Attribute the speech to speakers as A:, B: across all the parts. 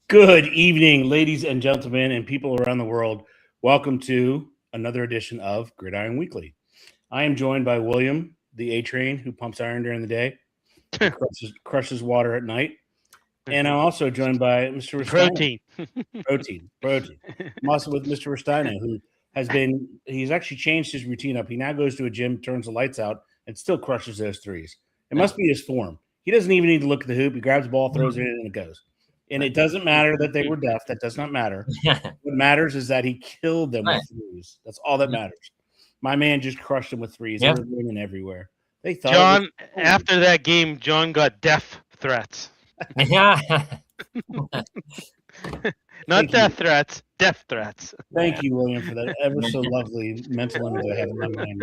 A: Good evening, ladies and gentlemen, and people around the world. Welcome to another edition of Gridiron Weekly. I am joined by William, the A Train, who pumps iron during the day, and crushes water at night. And I'm also joined by Mr. Rustino. Protein. I'm also with Mr. Rustino, who he's actually changed his routine up. He now goes to a gym, turns the lights out, and still crushes those threes. It must be his form. He doesn't even need to look at the hoop. He grabs the ball, throws it in, and it goes. And it doesn't matter that they were deaf. That does not matter. What matters is that he killed them with threes. That's all that matters. My man just crushed them with threes. They were winning everywhere. They thought
B: John, after that game, John got death threats. Not death threats, death threats.
A: Thank you, William, for that ever so lovely mental image I have in my mind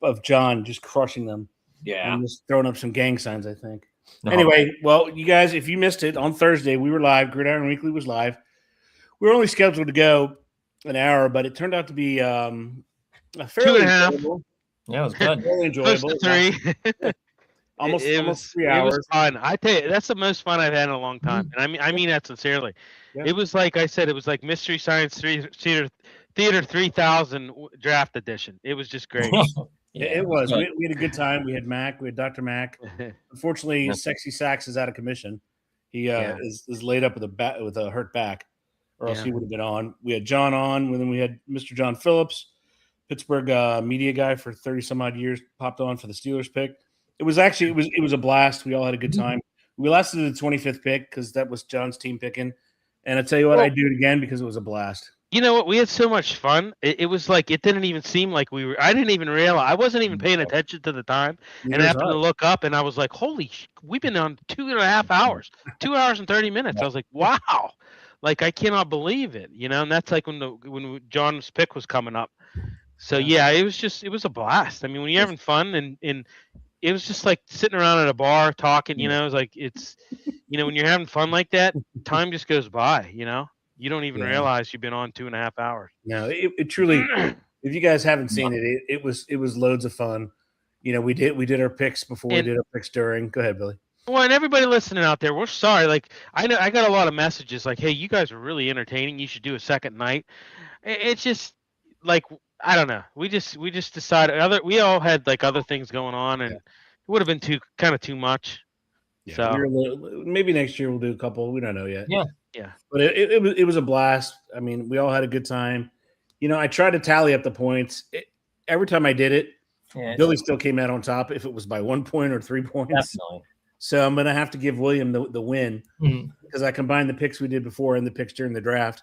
A: of John just crushing them.
C: Yeah.
A: And just throwing up some gang signs, I think. No. Anyway, well, you guys, if you missed it, on Thursday, we were live. Gridiron Weekly was live. We were only scheduled to go an hour, but it turned out to be a fairly
B: 2.5.
A: enjoyable.
C: Yeah, it was good.
A: Really enjoyable.
B: Close to 3.
A: almost 3
B: hours.
A: It
B: was fun. I tell you, that's the most fun I've had in a long time. And I mean that sincerely. Yeah. It was like I said, it was like Mystery Science Theater 3000 draft edition. It was just great.
A: Yeah, it was. We had a good time. We had Mac. We had Dr. Mac. Unfortunately, Sexy Sax is out of commission. He is laid up with a hurt back, or else he would have been on. We had John on. And then we had Mr. John Phillips, Pittsburgh media guy for 30 some odd years, popped on for the Steelers pick. It was a blast. We all had a good time. We lasted to the 25th pick because that was John's team picking. And I tell you what, I'd do it again because it was a blast.
B: You know what? We had so much fun. It was like it didn't even seem like we were. I didn't even realize. I wasn't even paying attention to the time. And I happened to look up, and I was like, "Holy! We've been on 2.5 hours, 2 hours and 30 minutes." I was like, "Wow!" Like I cannot believe it. You know, and that's like when John's pick was coming up. So yeah, it was a blast. I mean, when you're having fun and it was just like sitting around at a bar talking. You know, it was like when you're having fun like that, time just goes by. You know. You don't even realize you've been on 2.5 hours.
A: No, it truly. If you guys haven't seen it, it was loads of fun. You know, we did our picks before we did our picks during. Go ahead, Billy.
B: Well, and everybody listening out there, we're sorry. Like I know I got a lot of messages like, "Hey, you guys are really entertaining. You should do a second night." It's just like I don't know. We just decided we all had like other things going on, and it would have been too much.
A: Yeah, so maybe next year we'll do a couple. We don't know yet.
B: Yeah,
A: but it was a blast. I mean, we all had a good time. You know, I tried to tally up the points. Every time I did it, Billy still came out on top if it was by 1 point or 3 points.
C: Definitely.
A: So I'm going to have to give William the win because I combined the picks we did before and the picks during the draft.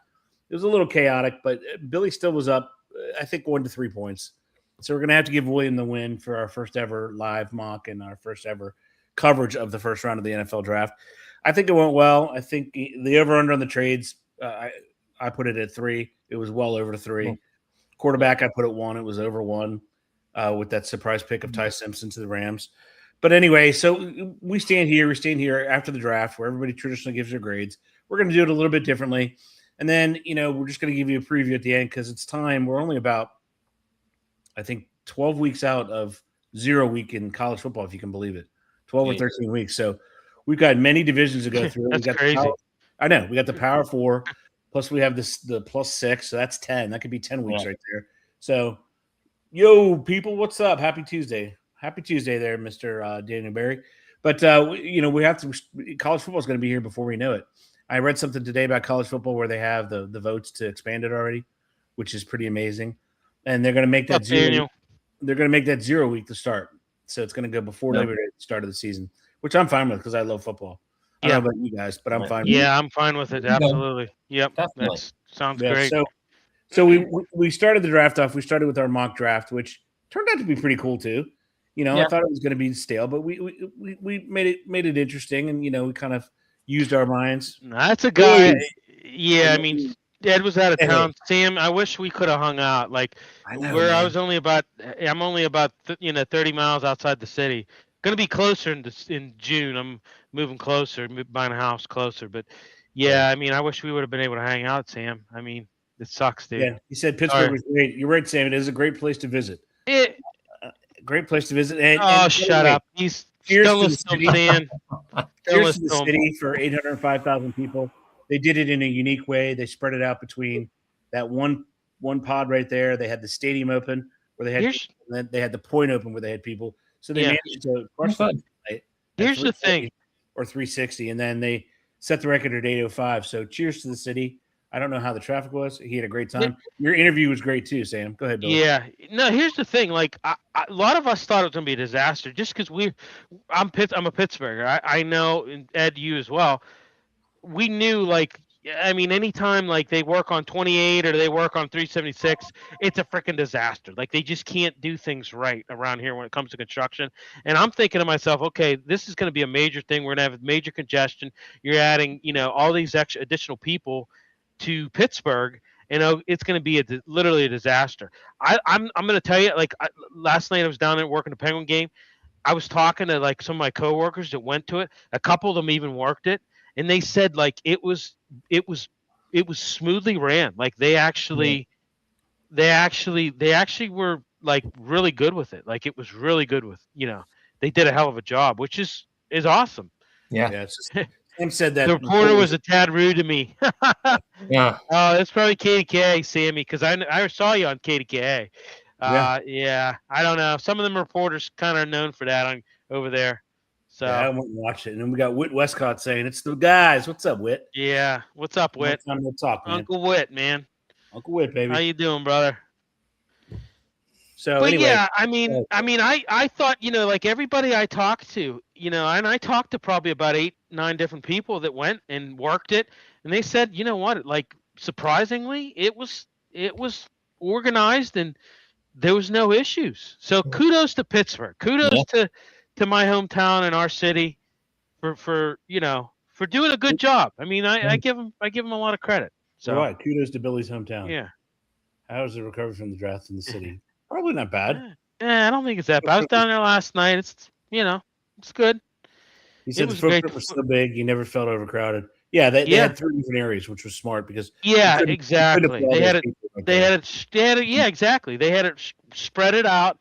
A: It was a little chaotic, but Billy still was up, I think, 1 to 3 points. So we're going to have to give William the win for our first ever live mock and our first ever coverage of the first round of the NFL draft. I think it went well. I think the over-under on the trades, I put it at 3. It was well over 3. Quarterback, I put at 1. It was over 1 with that surprise pick of Ty Simpson to the Rams. But anyway, so we stand here after the draft where everybody traditionally gives their grades. We're going to do it a little bit differently. And then, we're just going to give you a preview at the end because it's time. We're only about, I think, 12 weeks out of 0 week in college football, if you can believe it. 12 or 13 weeks. So we've got many divisions to go through.
B: That's crazy.
A: I know. We got the Power 4, plus we have the plus 6, so that's 10. That could be 10 weeks right there. So, yo, people, what's up? Happy Tuesday. Happy Tuesday there, Mr. Daniel Berry. But, we have to – college football is going to be here before we know it. I read something today about college football where they have the votes to expand it already, which is pretty amazing. And they're going to make that they're going to make that 0 week to start. So it's going to go before Labor Day, the start of the season, which I'm fine with because I love football. I don't know about you guys, but I'm fine with it.
B: Yeah, I'm fine with it. Absolutely. Yep. That sounds great.
A: So we started the draft off. We started with our mock draft, which turned out to be pretty cool too. I thought it was going to be stale, but we made it interesting, and we kind of used our minds.
B: That's a guy. Yeah, I mean, Ed was out of town. Sam, I wish we could have hung out. Like I'm only about 30 miles outside the city. Going to be closer in June. I'm moving closer, buying a house closer. But yeah, I mean, I wish we would have been able to hang out, Sam. I mean, it sucks, dude.
A: Yeah, he said Pittsburgh was great. You're right, Sam. It is a great place to visit. Great place to visit.
B: And shut up. He's still listening, Sam.
A: Cheers to the city for 805,000 people. They did it in a unique way. They spread it out between that one pod right there. They had the stadium open where they had people, and then they had the point open where they had people. So they managed to crush them.
B: Here's the thing.
A: Or 360, and then they set the record at 805. So cheers to the city. I don't know how the traffic was. He had a great time. Your interview was great too, Sam. Go ahead, Billy.
B: Yeah. No, here's the thing. Like a lot of us thought it was going to be a disaster just because I'm a Pittsburgher. I know, and Ed, you as well. We knew, like, I mean, anytime like they work on 28 or they work on 376, it's a freaking disaster. Like they just can't do things right around here when it comes to construction. And I'm thinking to myself, okay, this is going to be a major thing. We're going to have major congestion. You're adding, all these extra additional people to Pittsburgh. It's going to be literally a disaster. I'm going to tell you, like last night I was down there working the Penguin game. I was talking to like some of my coworkers that went to it. A couple of them even worked it. And they said like it was smoothly ran. Like they actually were like really good with it. Like it was really good with, they did a hell of a job, which is awesome.
A: Yeah. Sam said that
B: the reporter was a tad rude to me.
C: Yeah.
B: Oh, that's probably KDKA, Sammy, because I saw you on KDKA. Yeah. I don't know. Some of them reporters kind of known for that over there. So
A: I went and watched it, and then we got Whit Westcott saying, "It's the guys." What's up, Whit?
B: Yeah, what's up, Whit?
A: Time to talk, man.
B: Uncle Whit, man.
A: Uncle Whit, baby.
B: How you doing, brother?
A: So,
B: but
A: anyway,
B: yeah, I thought, like everybody I talked to, and I talked to probably about 8-9 different people that went and worked it, and they said, you know what, like surprisingly, it was organized and there was no issues. So kudos to Pittsburgh. Kudos to my hometown and our city for doing a good job. I mean, I give them a lot of credit. So
A: kudos to Billy's hometown.
B: Yeah.
A: How was the recovery from the draft in the city? Probably not bad.
B: Yeah, I don't think it's that bad. I was down there last night. It's good.
A: He said the footprint was so big, you never felt overcrowded. Yeah, they had 3 different areas, which was smart because
B: exactly. They had it. Yeah, exactly. They had it spread it out.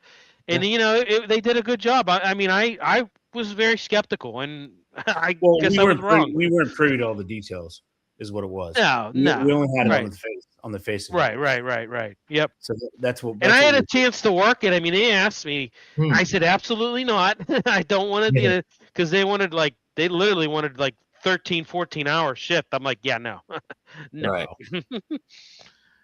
B: And they did a good job. I was very skeptical, and I guess I was wrong.
A: We weren't privy to all the details, is what it was.
B: No.
A: We only had it on the face. Of it.
B: Right. Yep.
A: So that's what.
B: And I had a chance to work it. I mean, they asked me. I said absolutely not. I don't want to, because they literally wanted like 13, 14-hour shift. I'm like, yeah, no.
C: Right.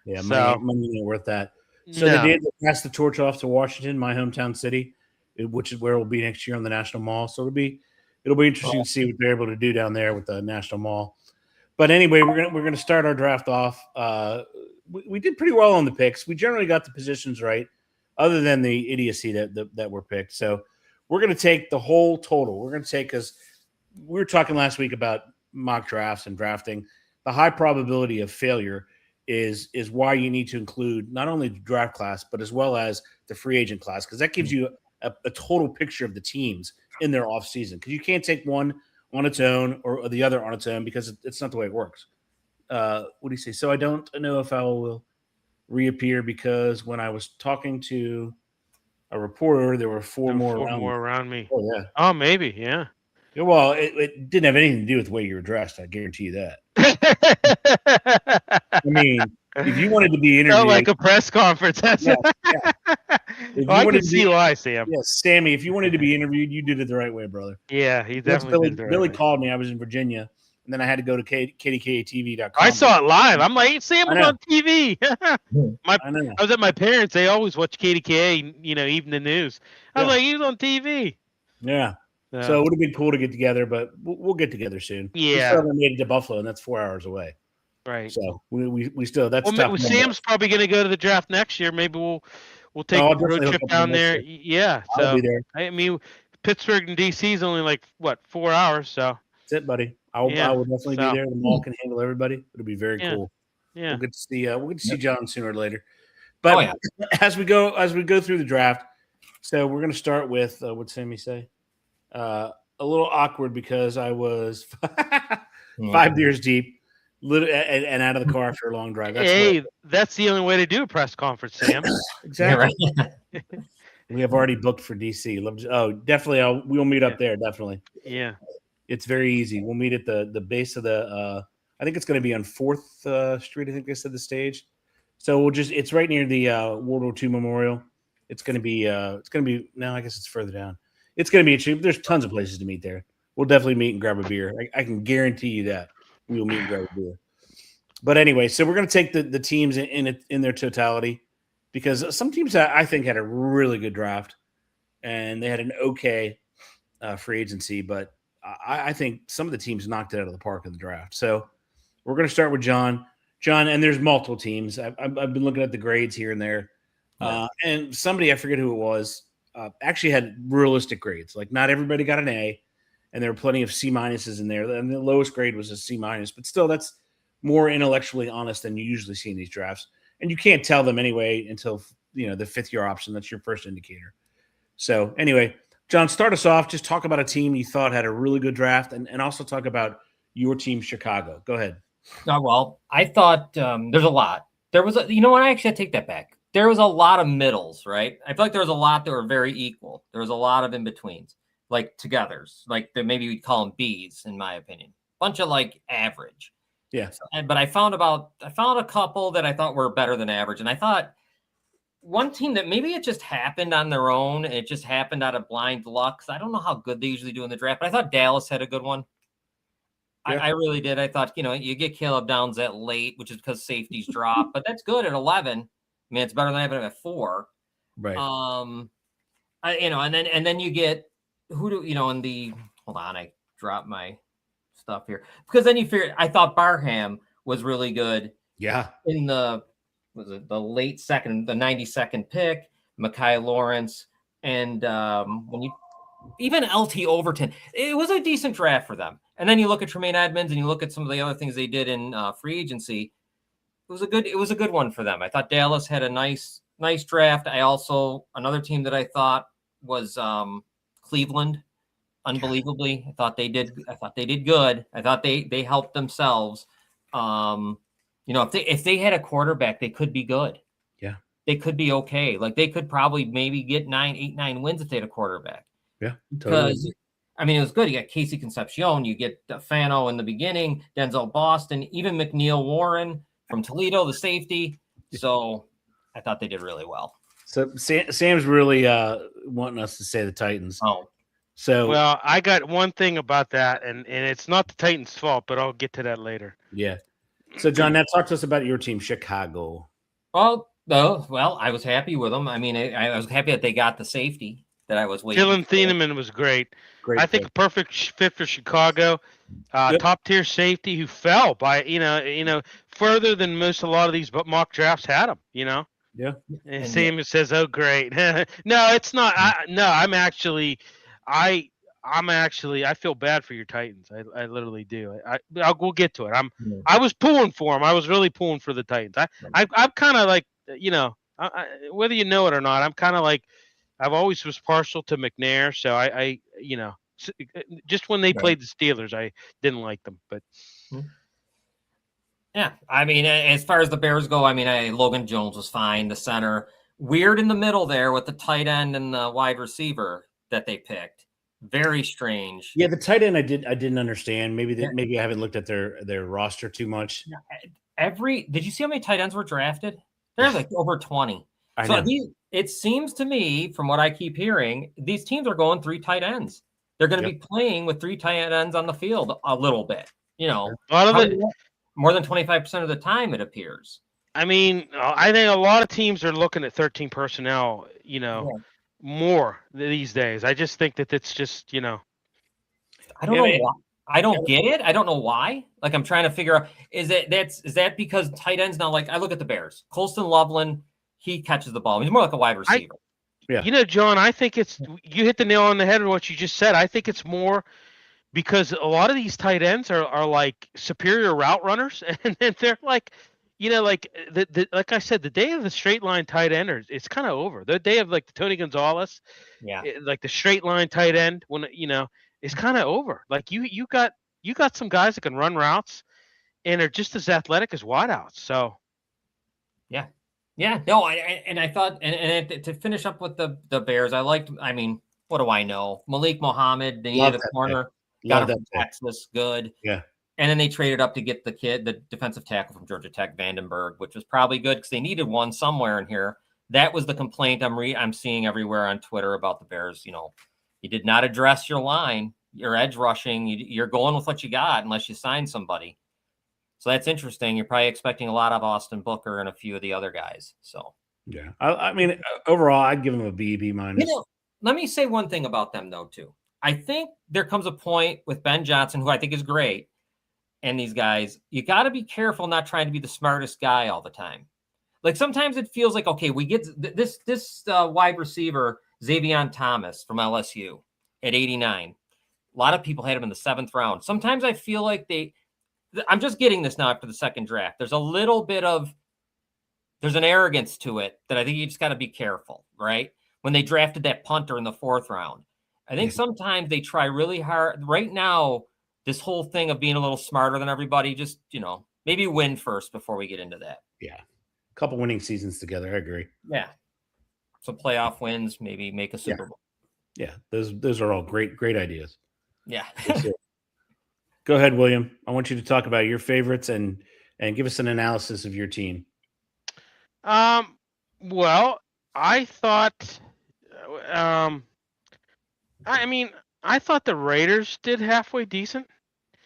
A: Yeah, money ain't worth that. So they did pass the torch off to Washington, my hometown city, which is where it will be next year on the National Mall. So it'll be interesting to see what they're able to do down there with the National Mall. But anyway, we're gonna start our draft off. We did pretty well on the picks. We generally got the positions right, other than the idiocy that were picked. So we're gonna take the whole total. We're gonna take, because we were talking last week about mock drafts and drafting. The high probability of failure is why you need to include not only the draft class, but as well as the free agent class, because that gives you a total picture of the teams in their offseason. Because you can't take one on its own or the other on its own, because it's not the way it works. What do you say? So I don't know if I will reappear, because when I was talking to a reporter, there were four more
B: around me.
A: Oh, yeah.
B: Oh, maybe, yeah.
A: Well, it didn't have anything to do with the way you were dressed. I guarantee you that. I mean, if you wanted to be interviewed,
B: like a press conference.
A: Yeah.
B: I can see why, Sam.
A: Yes, Sammy. If you wanted to be interviewed, you did it the right way, brother.
B: Yeah, he definitely did.
A: Billy called me. I was in Virginia, and then I had to go to KDKATV.com.
B: I saw it live. I'm like, hey, Sam was on TV.
A: I
B: was at my parents'. They always watch KDKA. Evening news. I was like, he was on TV.
A: Yeah. So it would have been cool to get together, but we'll get together soon.
B: Yeah.
A: We still haven't made it to Buffalo, and that's 4 hours away.
B: Right.
A: So we still, that's tough.
B: Well, Sam's probably going to go to the draft next year. Maybe we'll take a road trip down there. Yeah.
A: I'll be there.
B: I mean, Pittsburgh and DC is only like 4 hours. So
A: that's it, buddy. I will definitely be there. The mall can handle everybody. It'll be very cool.
B: Yeah.
A: We'll get to see John sooner or later. But as we go through the draft, so we're going to start with what'd Sammy say? A little awkward because I was 5 beers deep, and out of the car after a long drive.
B: That's the only way to do a press conference, Sam.
A: Exactly. Yeah, right. We have already booked for DC. Oh, definitely. We'll meet up there. Definitely.
B: Yeah.
A: It's very easy. We'll meet at the base of the. I think it's going to be on 4th Street. I think they said the stage. So it's right near the World War II Memorial. It's going to be. No, I guess it's further down. It's going to be. There's tons of places to meet there. We'll definitely meet and grab a beer. I can guarantee you that we'll meet and grab a beer. But anyway, so we're going to take the teams in their totality, because some teams I think had a really good draft, and they had an okay free agency, but I think some of the teams knocked it out of the park in the draft. So we're going to start with John, and there's multiple teams. I've been looking at the grades here and there, and somebody, I forget who it was, actually had realistic grades. Like, not everybody got an A, and there were plenty of C minuses in there, and the lowest grade was a C minus. But still, that's more intellectually honest than you usually see in these drafts, and you can't tell them anyway until the 5th year option. That's your first indicator. So anyway, John, start us off. Just talk about a team you thought had a really good draft, and also talk about your team, Chicago. Go ahead.
C: Well, I thought there's a lot. There was I actually take that back. There was a lot of middles, right? I feel like there was a lot that were very equal. There was a lot of in-betweens, like togethers, like maybe we'd call them Bs, in my opinion. Bunch of like average.
A: Yeah.
C: But I found a couple that I thought were better than average. And I thought one team that maybe it just happened on their own. It just happened out of blind luck. I don't know how good they usually do in the draft, but I thought Dallas had a good one. Yeah. I really did. I thought, you get Caleb Downs at late, which is because safeties drop, but that's good at 11. I mean, it's better than having him at 4.
A: Right.
C: And then you get hold on, I dropped my stuff here, because then you figure, I thought Barham was really good.
A: Yeah.
C: In the late second, the 92nd pick, Mekhi Lawrence, and even LT Overton. It was a decent draft for them. And then you look at Tremaine Edmonds, and you look at some of the other things they did in free agency. It was a good one for them. I thought Dallas had a nice draft. Another team that I thought was Cleveland. Unbelievably, I thought they did good. I thought they helped themselves. If they had a quarterback, they could be good.
A: Yeah,
C: they could be okay. Like, they could probably maybe get 8, 9 wins if they had a quarterback.
A: Yeah,
C: totally.
A: Because
C: it was good. You got Casey Concepcion, you get Fano in the beginning, Denzel Boston, even McNeil Warren from Toledo, the safety. So I thought they did really well.
A: So Sam's really wanting us to say the Titans.
C: Oh.
A: So,
B: well, I got one thing about that, and it's not the Titans' fault, but I'll get to that later.
A: Yeah. So, John, now talk to us about your team, Chicago.
C: Well, I was happy with them. I mean, I was happy that they got the safety that I was waiting for.
B: Dylan Thieneman was great. I think
A: pick.
B: A perfect fit for Chicago. Top tier safety who fell by further than a lot of these mock drafts had him.
A: Yeah.
B: And Sam says, "Oh, great." No, it's not. I feel bad for your Titans. I literally do. We'll get to it. I was pulling for them. I was really pulling for the Titans. I'm kind of like, whether you know it or not, I'm kind of like, I've always was partial to McNair. So I just when they played the Steelers, I didn't like them, but.
C: Yeah, I mean, as far as the Bears go, Logan Jones was fine. The center, weird in the middle there with the tight end and the wide receiver that they picked. Very strange.
A: Yeah, the tight end I didn't understand. Maybe I haven't looked at their roster too much.
C: Did you see how many tight ends were drafted? There's like over 20. It seems to me, from what I keep hearing, these teams are going 3 tight ends. They're going to be playing with 3 tight ends on the field a little bit. A lot of it. More than 25% of the time, it appears.
B: I mean, I think a lot of teams are looking at 13 personnel, more these days. I just think that it's just,
C: I don't know why. I don't get it. I don't know why. Like, I'm trying to figure out, is that because tight ends now, like, I look at the Bears. Colston Loveland, he catches the ball. He's more like a wide receiver.
B: John, I think you hit the nail on the head with what you just said. I think it's more because a lot of these tight ends are like superior route runners, and they're like, like like I said, the day of the straight line tight end, it's kind of over. The day of like the Tony Gonzalez, like the straight line tight end, when it's kind of over. Like you got some guys that can run routes, and are just as athletic as wideouts. So,
C: yeah, no, I thought, and to finish up with the Bears, I liked. I mean, what do I know? Malik Muhammad, they needed a corner. Got him from Texas, good.
A: Yeah.
C: And then they traded up to get the defensive tackle from Georgia Tech, Vandenberg, which was probably good because they needed one somewhere in here. That was the complaint I'm seeing everywhere on Twitter about the Bears. You did not address your line, your edge rushing. You're going with what you got unless you sign somebody. So that's interesting. You're probably expecting a lot of Austin Booker and a few of the other guys. So
A: yeah, I mean, overall, I'd give them a B minus.
C: Let me say one thing about them though too. I think there comes a point with Ben Johnson, who I think is great, and these guys, you got to be careful not trying to be the smartest guy all the time. Like sometimes it feels like, okay, we get this wide receiver, Xavier Thomas from LSU at 89. A lot of people had him in the 7th round. Sometimes I feel like I'm just getting this now after the second draft. There's a little bit there's an arrogance to it that I think you just got to be careful, right? When they drafted that punter in the 4th round, I think sometimes they try really hard. Right now, this whole thing of being a little smarter than everybody, just, maybe win first before we get into that.
A: Yeah. A couple winning seasons together. I agree.
C: Yeah. Some playoff wins, maybe make a Super Bowl.
A: Yeah. Those are all great ideas.
C: Yeah.
A: Go ahead, William. I want you to talk about your favorites and give us an analysis of your team.
B: Well, I thought, I thought the Raiders did halfway decent.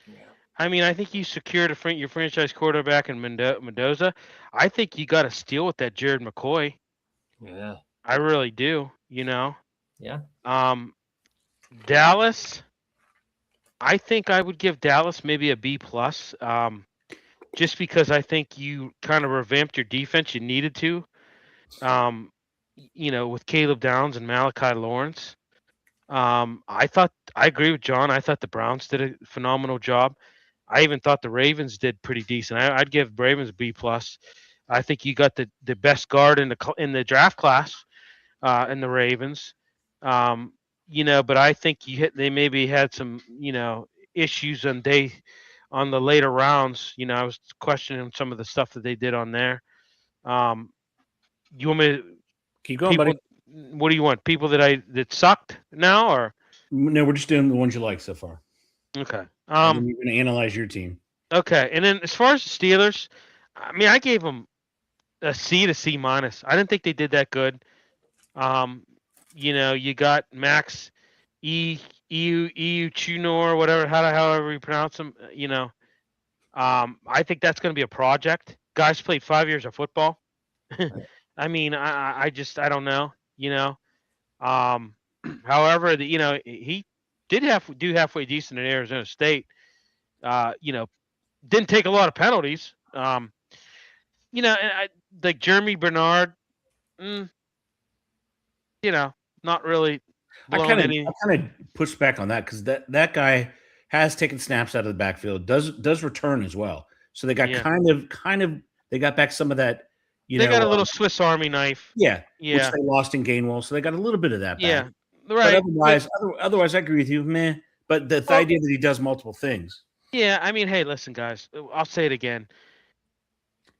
B: Yeah. I mean, I think you secured your franchise quarterback in Mendoza. I think you got a steal with that Jared McCoy.
C: Yeah.
B: I really do,
C: Yeah.
B: Dallas, I think I would give Dallas maybe a B+. Just because I think you kind of revamped your defense. You needed to, with Caleb Downs and Malachi Lawrence. I agree with John. I thought the Browns did a phenomenal job. I even thought the Ravens did pretty decent. I'd give Ravens a B+. I think you got the best guard in the draft class, in the Ravens. But I think they maybe had some, issues on the later rounds. I was questioning some of the stuff that they did on there. You want me to
A: keep going, buddy?
B: What do you want? People that sucked now, or
A: no? We're just doing the ones you like so far.
B: Okay.
A: You're going to analyze your team.
B: Okay, and then as far as the Steelers, I mean, I gave them a C to C-. I didn't think they did that good. You got Max Chunor, whatever, however you pronounce them. I think that's going to be a project. Guys played 5 years of football. I mean, I don't know. However, he did do halfway decent in Arizona State. Didn't take a lot of penalties. And like Jeremy Bernard, not really.
A: I kind of push back on that because that guy has taken snaps out of the backfield, does return as well. So they got kind of they got back some of that.
B: They got a little Swiss Army knife.
A: Yeah, which they lost in Gainwell, so they got a little bit of that back.
B: Yeah, right.
A: But otherwise, I agree with you, man. But the idea that he does multiple things.
B: Yeah, I mean, hey, listen, guys. I'll say it again.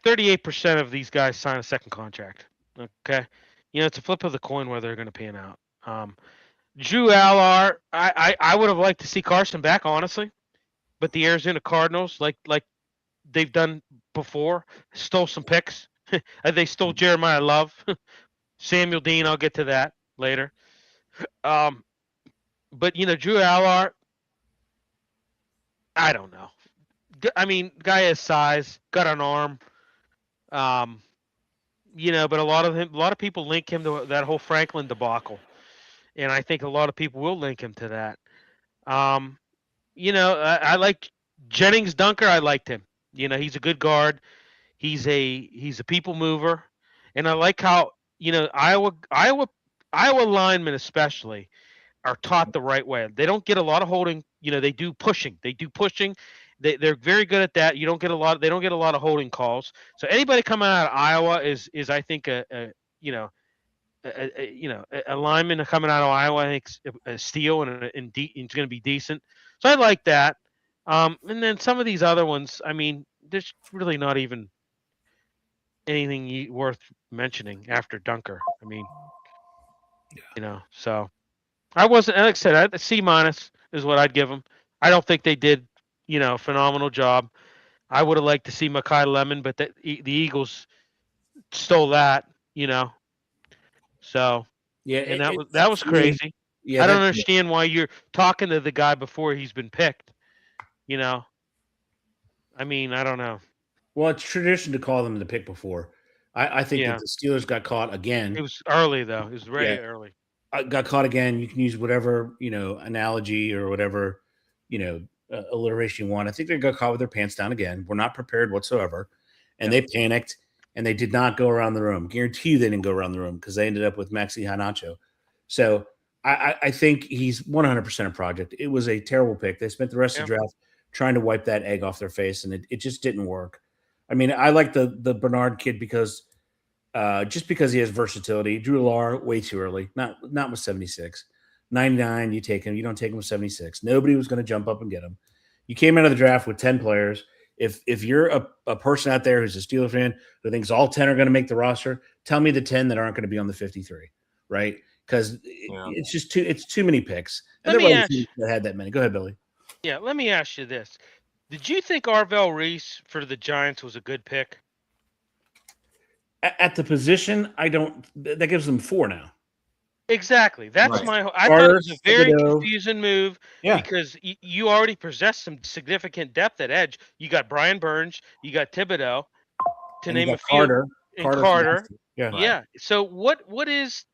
B: 38% of these guys sign a second contract. Okay, it's a flip of the coin where they're going to pan out. Drew Allard, I would have liked to see Carson back, honestly, but the Arizona Cardinals, like they've done before, stole some picks. They stole Jeremiah Love, Samuel Dean. I'll get to that later. But Drew Allard, I don't know. I mean, guy has size, got an arm. But a lot of people link him to that whole Franklin debacle, and I think a lot of people will link him to that. I like Jennings Dunker. I liked him. He's a good guard. He's a people mover, and I like how Iowa linemen especially are taught the right way. They don't get a lot of holding. They do pushing. They're very good at that. They don't get a lot of holding calls. So anybody coming out of Iowa is I think a lineman coming out of Iowa. I think a steal and it's going to be decent. So I like that. And then some of these other ones, I mean, there's really not even anything worth mentioning after Dunker. I mean, so I wasn't, like I said, a C- is what I'd give him. I don't think they did, a phenomenal job. I would have liked to see Makai Lemon, but the Eagles stole that, So,
A: yeah,
B: and that was crazy.
A: Yeah,
B: I don't understand why you're talking to the guy before he's been picked. I mean, I don't know.
A: Well, it's tradition to call them the pick before. I think if the Steelers got caught again,
B: it was early though. It was very early.
A: Got caught again. You can use whatever analogy or whatever alliteration you want. I think they got caught with their pants down again. We're not prepared whatsoever, and they panicked and they did not go around the room. Guarantee you they didn't go around the room because they ended up with Maxi Hanacho. So I think he's 100% a project. It was a terrible pick. They spent the rest of the draft trying to wipe that egg off their face, and it just didn't work. I mean, I like the Bernard kid because just because he has versatility. Drew Lar way too early, not with 76. 99, you take him. You don't take him with 76. Nobody was going to jump up and get him. You came out of the draft with 10 players. If you're a person out there who's a Steelers fan who thinks all 10 are going to make the roster, tell me the 10 that aren't going to be on the 53, right? Because it's just too many picks. And there were that had that many. Go ahead, Billy.
B: Yeah, let me ask you this. Did you think Arvell Reese for the Giants was a good pick?
A: At the position, I don't. That gives them 4 now.
B: Exactly. That's I thought it was a very confusing move because you already possess some significant depth at edge. You got Brian Burns, you got Thibodeau, to name a few. Carter. Yeah. So what is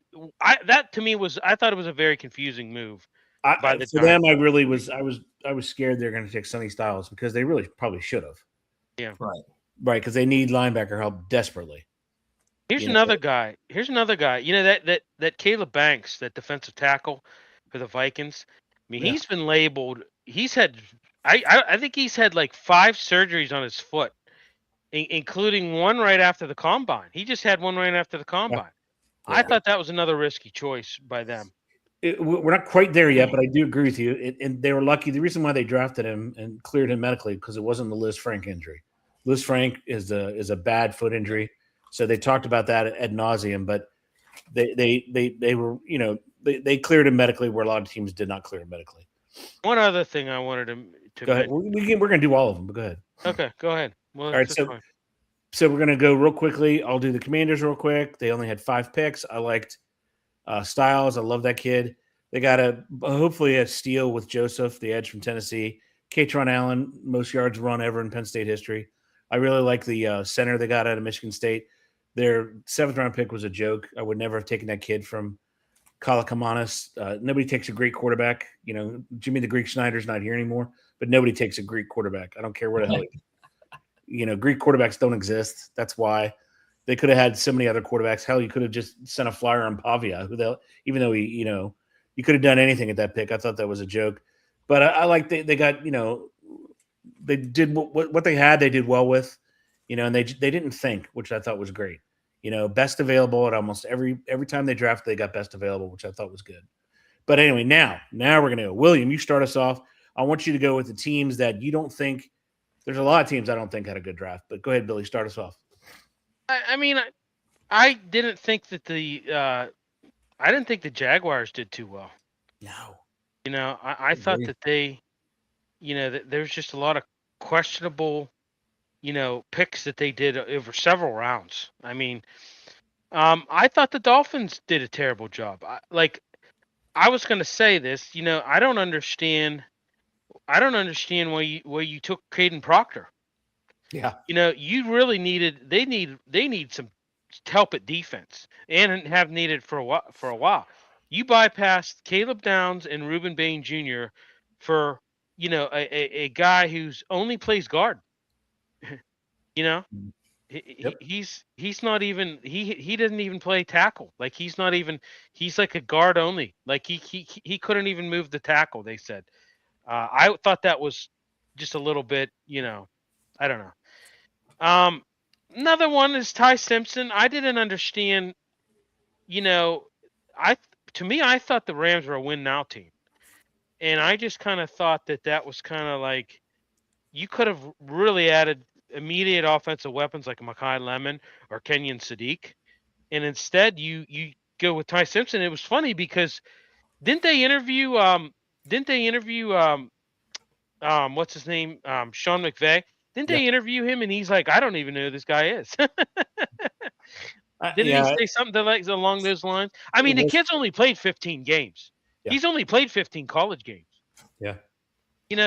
B: that to me was I thought it was a very confusing move.
A: For them, I really was. I was scared they're going to take Sonny Styles because they really probably should have.
B: Yeah.
A: Right. Because they need linebacker help desperately.
B: Here's another guy. You know that Caleb Banks, that defensive tackle for the Vikings. I mean, he's been labeled. He's had. I think he's had like 5 surgeries on his foot, including one right after the combine. He just had one right after the combine. Yeah. I thought that was another risky choice by them.
A: We're not quite there yet, but I do agree with you. And they were lucky. The reason why they drafted him and cleared him medically because it wasn't the Liz Frank injury. Liz Frank is a bad foot injury, so they talked about that ad nauseum. But they were they cleared him medically where a lot of teams did not clear him medically.
B: One other thing I wanted to
A: go ahead. We're going to do all of them, but go ahead.
B: Okay, go ahead. Well,
A: all right, so we're going to go real quickly. I'll do the Commanders real quick. They only had 5 picks. I liked Styles. I love that kid. They got hopefully a steal with Joseph, the edge from Tennessee. Katron Allen, most yards run ever in Penn State history. I really like the center they got out of Michigan State. Their 7th-round pick was a joke. I would never have taken that kid from Kalakamanis. Nobody takes a great quarterback. Jimmy the Greek Schneider's not here anymore, but nobody takes a Greek quarterback. I don't care where the hell. Greek quarterbacks don't exist. That's why. They could have had so many other quarterbacks. Hell, you could have just sent a flyer on Pavia, even though you could have done anything at that pick. I thought that was a joke. But I like they got, they did what they had, they did well with, and they didn't think, which I thought was great. Best available at almost every time they drafted, they got best available, which I thought was good. But anyway, now we're going to go. William, you start us off. I want you to go with the teams that you don't think – there's a lot of teams I don't think had a good draft. But go ahead, Billy, start us off.
B: I mean, I didn't think that I didn't think the Jaguars did too well.
A: No.
B: I thought that they, that there's just a lot of questionable, picks that they did over several rounds. I mean, I thought the Dolphins did a terrible job. I was going to say this, I don't understand why you took Caden Proctor.
A: Yeah.
B: You really they need some help at defense and have needed for a while. You bypassed Caleb Downs and Reuben Bain Jr. for, a guy who's only plays guard.
A: Yep.
B: He's not even he doesn't even play tackle. Like he's like a guard only. Like he couldn't even move the tackle, they said. I thought that was just a little bit, I don't know. Another one is Ty Simpson. I didn't understand, I thought the Rams were a win now team. And I just kind of thought that was kind of like you could have really added immediate offensive weapons like Makai Lemon or Kenyon Sadiq. And instead you go with Ty Simpson. It was funny because didn't they interview what's his name? Sean McVay. Didn't they interview him? And he's like, I don't even know who this guy is. Didn't he say something along those lines? I mean, the kid's only played 15 games. Yeah. He's only played 15 college games.
A: Yeah.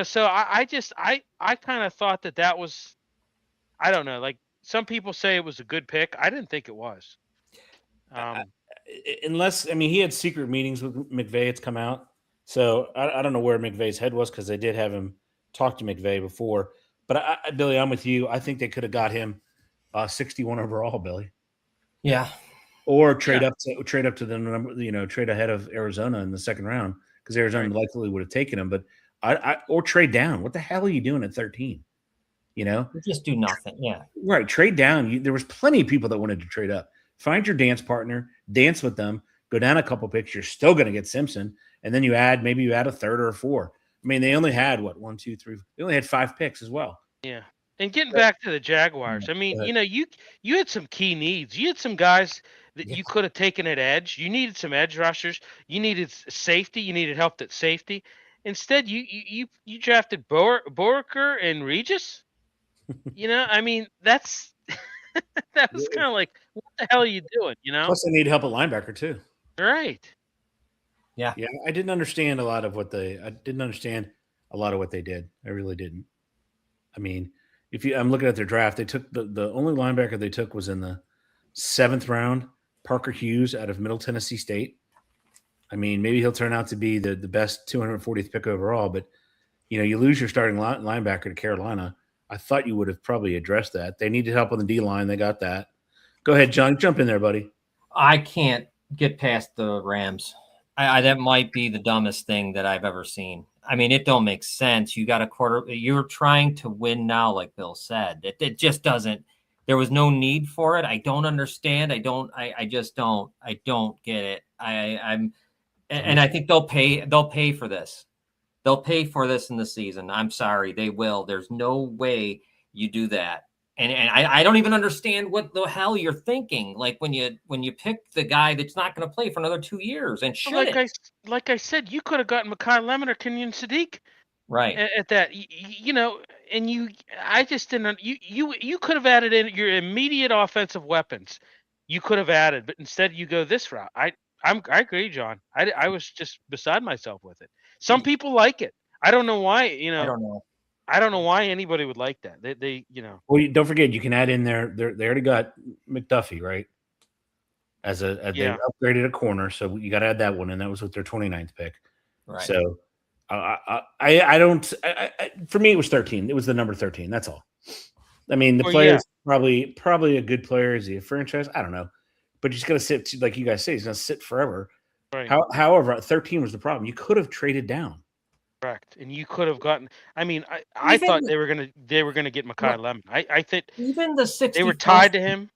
B: So I kind of thought that was, I don't know, like some people say it was a good pick. I didn't think it was.
A: Unless, I mean, he had secret meetings with McVay. It's come out. So I don't know where McVay's head was because they did have him talk to McVay before. But Billy, I'm with you. I think they could have got him 61 overall, Billy.
C: Yeah.
A: Or trade up to the number, trade ahead of Arizona in the second round because Arizona likely would have taken him. But or trade down. What the hell are you doing at 13? You
C: just do nothing. Yeah.
A: Right. Trade down. There was plenty of people that wanted to trade up. Find your dance partner, dance with them, go down a couple picks. You're still going to get Simpson. And then maybe you add a third or a four. I mean, they only had 1, 2, 3. They only had 5 picks as well.
B: Yeah. And getting back to the Jaguars, I mean, you had some key needs. You had some guys that you could have taken at edge. You needed some edge rushers. You needed safety. You needed help at safety. Instead, you drafted Boerker and Regis. I mean, that was kind of like, what the hell are you doing?
A: Plus, they need help at linebacker too.
B: Right.
A: Yeah. Yeah. I didn't understand a lot of what they did. I really didn't. I mean, I'm looking at their draft, they took the only linebacker they took was in the 7th round, Parker Hughes out of Middle Tennessee State. I mean, maybe he'll turn out to be the best 240th pick overall, but you lose your starting linebacker to Carolina. I thought you would have probably addressed that. They needed help on the D line. They got that. Go ahead, John. Jump in there, buddy.
C: I can't get past the Rams. That might be the dumbest thing that I've ever seen. I mean, it don't make sense. You got a quarter. You're trying to win now, like Bill said. It just doesn't. There was no need for it. I don't understand. I just don't. I don't get it. And I think they'll pay for this. They'll pay for this in the season. I'm sorry, they will. There's no way you do that. And I don't even understand what the hell you're thinking. Like when you pick the guy that's not going to play for another 2 years and
B: like I said, you could have gotten Mekhi Lemon or Kenyon Sadiq,
C: right?
B: At that, and I just didn't. You could have added in your immediate offensive weapons. You could have added, but instead you go this route. I agree, John. I was just beside myself with it. Some people like it. I don't know why.
C: I don't know.
B: I don't know why anybody would like that. They.
A: Well, don't forget, you can add in there. They already got McDuffie, right? They upgraded a corner, so you got to add that one, and that was with their 29th pick.
C: Right.
A: So, I don't. For me, it was 13. It was the number 13. That's all. I mean, the player is probably a good player. Is he a franchise? I don't know, but he's going to sit, like you guys say, he's going to sit forever.
B: Right.
A: However, 13 was the problem. You could have traded down.
B: Correct, and you could have gotten. I mean, I thought they were gonna get Mekhi Lemon. I think
C: even the 60
B: they were tied to him.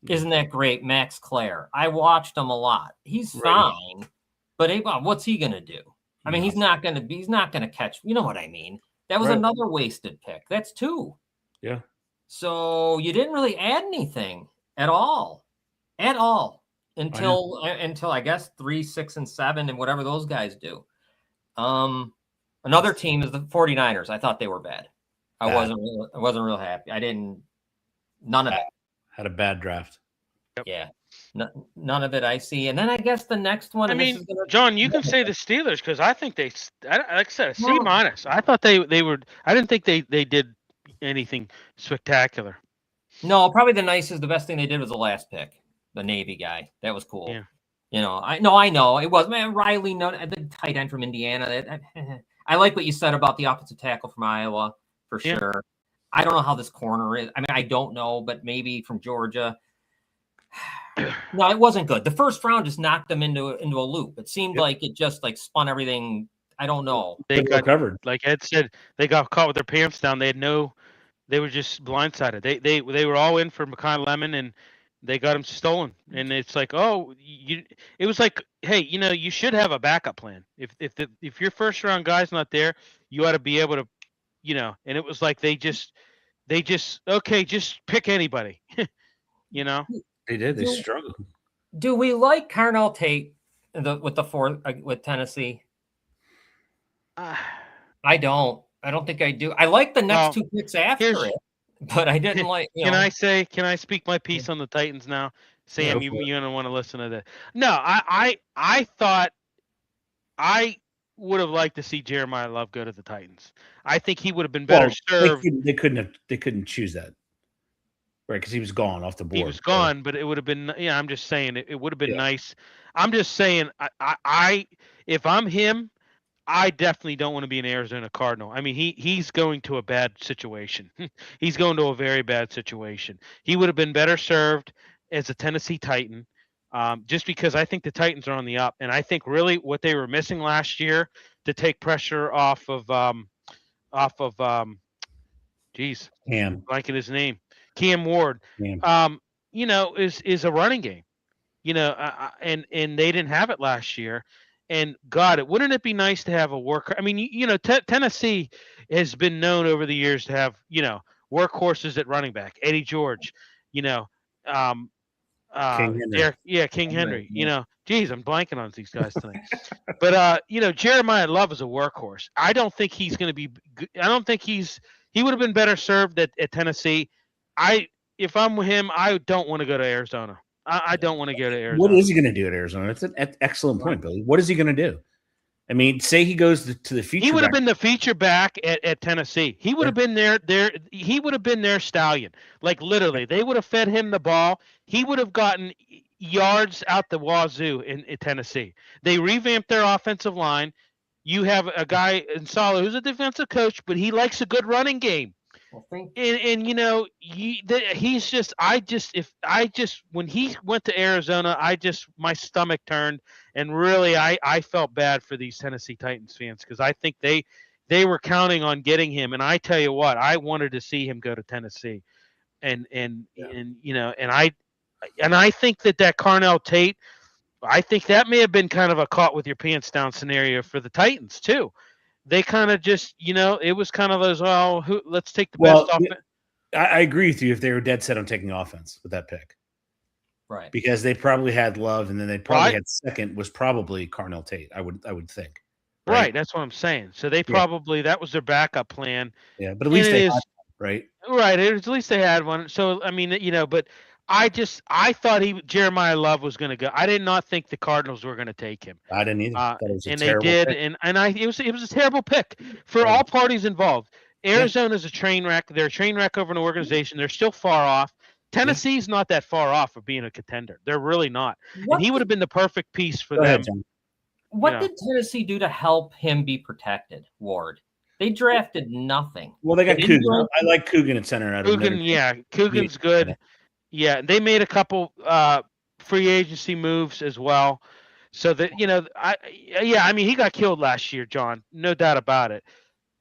C: Isn't that great, Max Clare? I watched him a lot. He's fine, but what's he gonna do? I mean, he's not gonna catch. You know what I mean? That was another wasted pick. That's 2.
A: Yeah.
C: So you didn't really add anything at all until I guess 3, 6, and 7, and whatever those guys do. Another team is the 49ers. I thought they were bad. I wasn't real happy. None of it.
A: Had a bad draft.
B: Yep.
C: Yeah. None of it I see. And then I guess the next one.
B: I mean, John, you can say the Steelers because I think like I said, a C-. I thought they were. I didn't think they did anything spectacular.
C: No, probably the best thing they did was the last pick, the Navy guy. That was cool.
B: Yeah.
C: I know it was, man. Riley, the tight end from Indiana. I like what you said about the offensive tackle from Iowa for sure. I don't know how this corner is. I mean, I don't know, but maybe from Georgia. No, it wasn't good. The first round just knocked them into a loop. It seemed like it just spun everything. I don't know.
B: They got covered. Like Ed said, they got caught with their pants down. They were just blindsided. They were all in for Mekhi Lemon and they got him stolen. And it's like, it was like, hey, you should have a backup plan. If your first round guy's not there, you ought to be able to, and it was like they just just pick anybody.
A: They did. They struggled.
C: Do we like Carnell Tate with the 4th with Tennessee? I don't. I don't think I do. I like the next 2 picks after it, but I didn't like.
B: Can I speak my piece on the Titans now? Sam, you don't want to listen to that. No, I thought I would have liked to see Jeremiah Love go to the Titans. I think he would have been better served.
A: They couldn't choose that. Right, because he was gone off the board.
B: He was gone, but it would have been. Yeah, I'm just saying it would have been nice. I'm just saying, I if I'm him, I definitely don't want to be an Arizona Cardinal. I mean, he's going to a bad situation. He's going to a very bad situation. He would have been better served as a Tennessee Titan, just because I think the Titans are on the up, and I think really what they were missing last year to take pressure off of geez, blanking his name. Cam Ward, is a running game, and they didn't have it last year. And God, wouldn't it be nice to have a worker? I mean, Tennessee has been known over the years to have, workhorses at running back. Eddie George, King Henry. Geez, I'm blanking on these guys tonight. But Jeremiah Love is a workhorse. I don't think he's going to be. I don't think he would have been better served at Tennessee. If I'm him, I don't want to go to Arizona. I don't want to go to Arizona.
A: What is he going to do at Arizona? That's an excellent point, Billy. What is he going to do? I mean, say he goes to the feature.
B: He would have been the feature back at Tennessee. He would have been he would have been their stallion. Like literally, they would have fed him the ball. He would have gotten yards out the wazoo in Tennessee. They revamped their offensive line. You have a guy in Sala who's a defensive coach, but he likes a good running game. He's just when he went to Arizona, my stomach turned, and really I felt bad for these Tennessee Titans fans because I think they were counting on getting him, and I tell you what, I wanted to see him go to Tennessee, and I think that Carnell Tate, I think that may have been kind of a caught with your pants down scenario for the Titans too. They kind of just, it was kind of those, let's take the best offense.
A: I agree with you if they were dead set on taking offense with that pick.
C: Right.
A: Because they probably had Love, and then they probably had second was probably Carnell Tate, I would think.
B: Right. That's what I'm saying. So they probably, that was their backup plan.
A: Yeah, but at least they had one, right?
B: Right. At least they had one. So, I mean, but I thought Jeremiah Love was going to go. I did not think the Cardinals were going to take him.
A: I didn't either.
B: And they did, pick. and it was a terrible pick for all parties involved. Arizona's a train wreck. They're a train wreck over an organization. They're still far off. Tennessee's not that far off of being a contender. They're really not. And he would have been the perfect piece for them.
C: What did Tennessee do to help him be protected, Ward? They drafted nothing.
A: Well, they got Coogan. I like Coogan at center.
B: Coogan's good. Yeah, they made a couple free agency moves as well. So that I mean, he got killed last year, John, no doubt about it.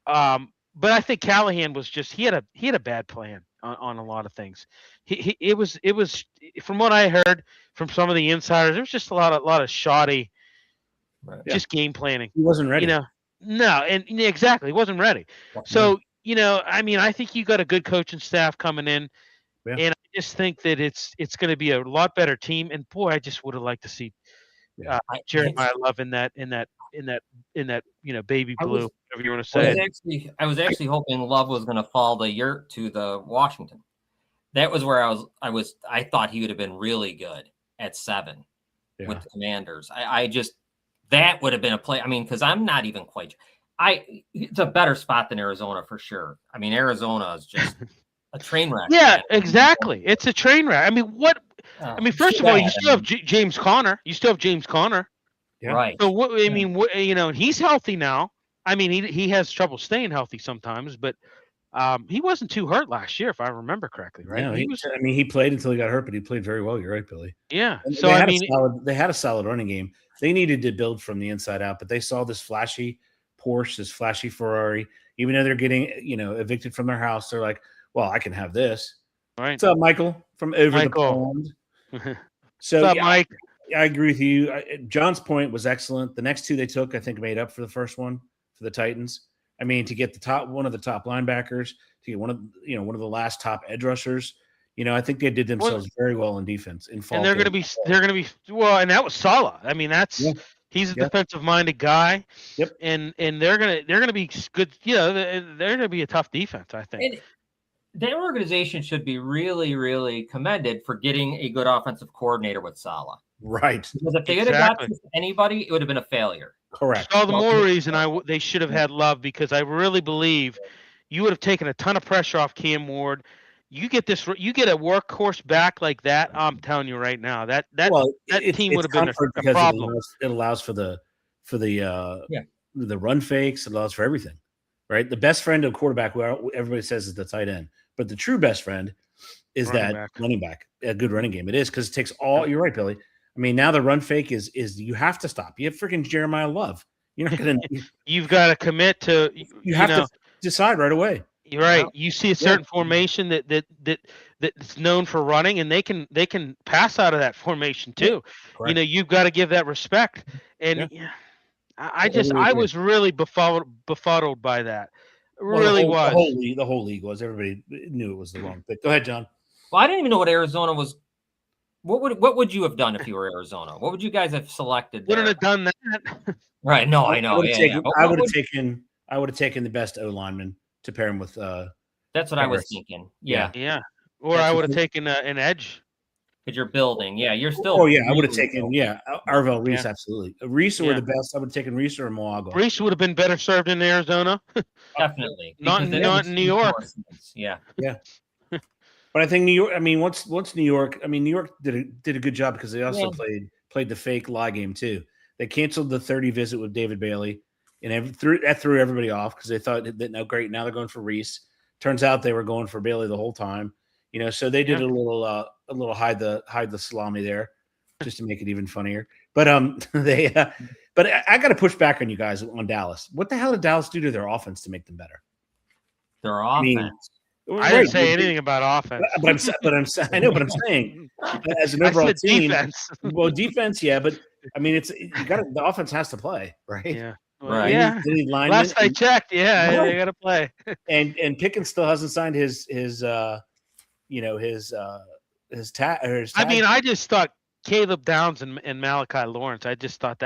B: But I think Callahan was just he had a bad plan on a lot of things. It was from what I heard from some of the insiders, there was just a lot of shoddy, just game planning.
A: He wasn't ready.
B: No, and exactly, he wasn't ready. So I mean, I think you got a good coaching staff coming in. Yeah. And I just think that it's going to be a lot better team. And boy, I just would have liked to see Jeremiah Love in that baby blue, whatever you want to say.
C: I was actually hoping Love was going to fall to the Washington. That was where I thought he would have been really good at 7 with the Commanders. That would have been a play. I mean, because I'm not even quite. It's a better spot than Arizona for sure. I mean, Arizona is just. A train wreck.
B: Yeah, exactly. It's a train wreck. I mean, first of all, you still have James Conner.
A: Yeah.
C: Right.
B: So he's healthy now. I mean, he has trouble staying healthy sometimes, but he wasn't too hurt last year, if I remember correctly, right?
A: No, he played until he got hurt, but he played very well. You're right, Billy.
B: Yeah.
A: And
B: so
A: they had a solid running game. They needed to build from the inside out, but they saw this flashy Porsche, this flashy Ferrari. Even though they're getting evicted from their house, they're like, well, I can have this.
B: All right.
A: What's up, Michael? From over the pond. So,
B: what's up, Mike?
A: I agree with you. John's point was excellent. The next two they took, I think, made up for the first one for the Titans. I mean, to get one of the top linebackers, to get one of the last top edge rushers. I think they did themselves very well in defense.
B: And they're going to be well. And that was Saleh. I mean, He's a defensive-minded guy.
A: Yep.
B: And they're gonna be good. You know, they're gonna be a tough defense, I think.
C: And their organization should be really, really commended for getting a good offensive coordinator with Saleh.
A: Right.
C: Because if they had got to anybody, it would have been a failure.
A: Correct.
B: All the more reason they should have had Love, because I really believe you would have taken a ton of pressure off Cam Ward. You get a workhorse back like that. I'm telling you right now, that team would have been a problem.
A: It allows for the run fakes. It allows for everything, right? The best friend of quarterback, who everybody says is the tight end, but the true best friend is running back, a good running game. It is, because it takes all. You're right, Billy. I mean, now the run fake is you have to stop. You have freaking Jeremiah Love. You're not going to.
B: You've got to commit to.
A: You have to decide right away.
B: You're right. You see a certain formation that's known for running, and they can pass out of that formation too.
A: Correct.
B: You know, you've got to give that respect. And I was really befuddled by that.
A: The whole league was. Everybody knew it was the wrong pick. Go ahead, John.
C: Well, I didn't even know what Arizona was. What would you have done if you were Arizona? What would you guys have selected?
B: Wouldn't have done that.
C: Right. No, I know.
A: I would have taken the best O lineman to pair him with.
C: That's what I was thinking. Yeah.
B: Or I would have taken an edge.
C: Because you're building. Yeah, you're still.
A: Oh, yeah. I would have taken, Arvell Reese, absolutely. Reese were the best. I would have taken Reese or Moago.
B: Reese would have been better served in Arizona.
C: Definitely.
B: Not in New York.
C: Yeah.
A: Yeah. But I think New York, I mean, once New York, New York did a good job, because they also played the fake lie game too. They canceled the 30 visit with David Bailey, and that threw everybody off, because they thought that, great, now they're going for Reese. Turns out they were going for Bailey the whole time. You know, so they did a little hide the salami there, just to make it even funnier. But but I got to push back on you guys on Dallas. What the hell did Dallas do to their offense to make them better?
C: Their offense.
B: I didn't say anything about offense.
A: But I'm saying as an overall team, defense. Well, defense, yeah, but I mean, the offense has to play, right?
B: Yeah.
C: Right.
B: Yeah. Last I checked, they got to play.
A: And Pickens still hasn't signed his tag.
B: I mean, I just thought Caleb Downs and Malachi Lawrence. I just thought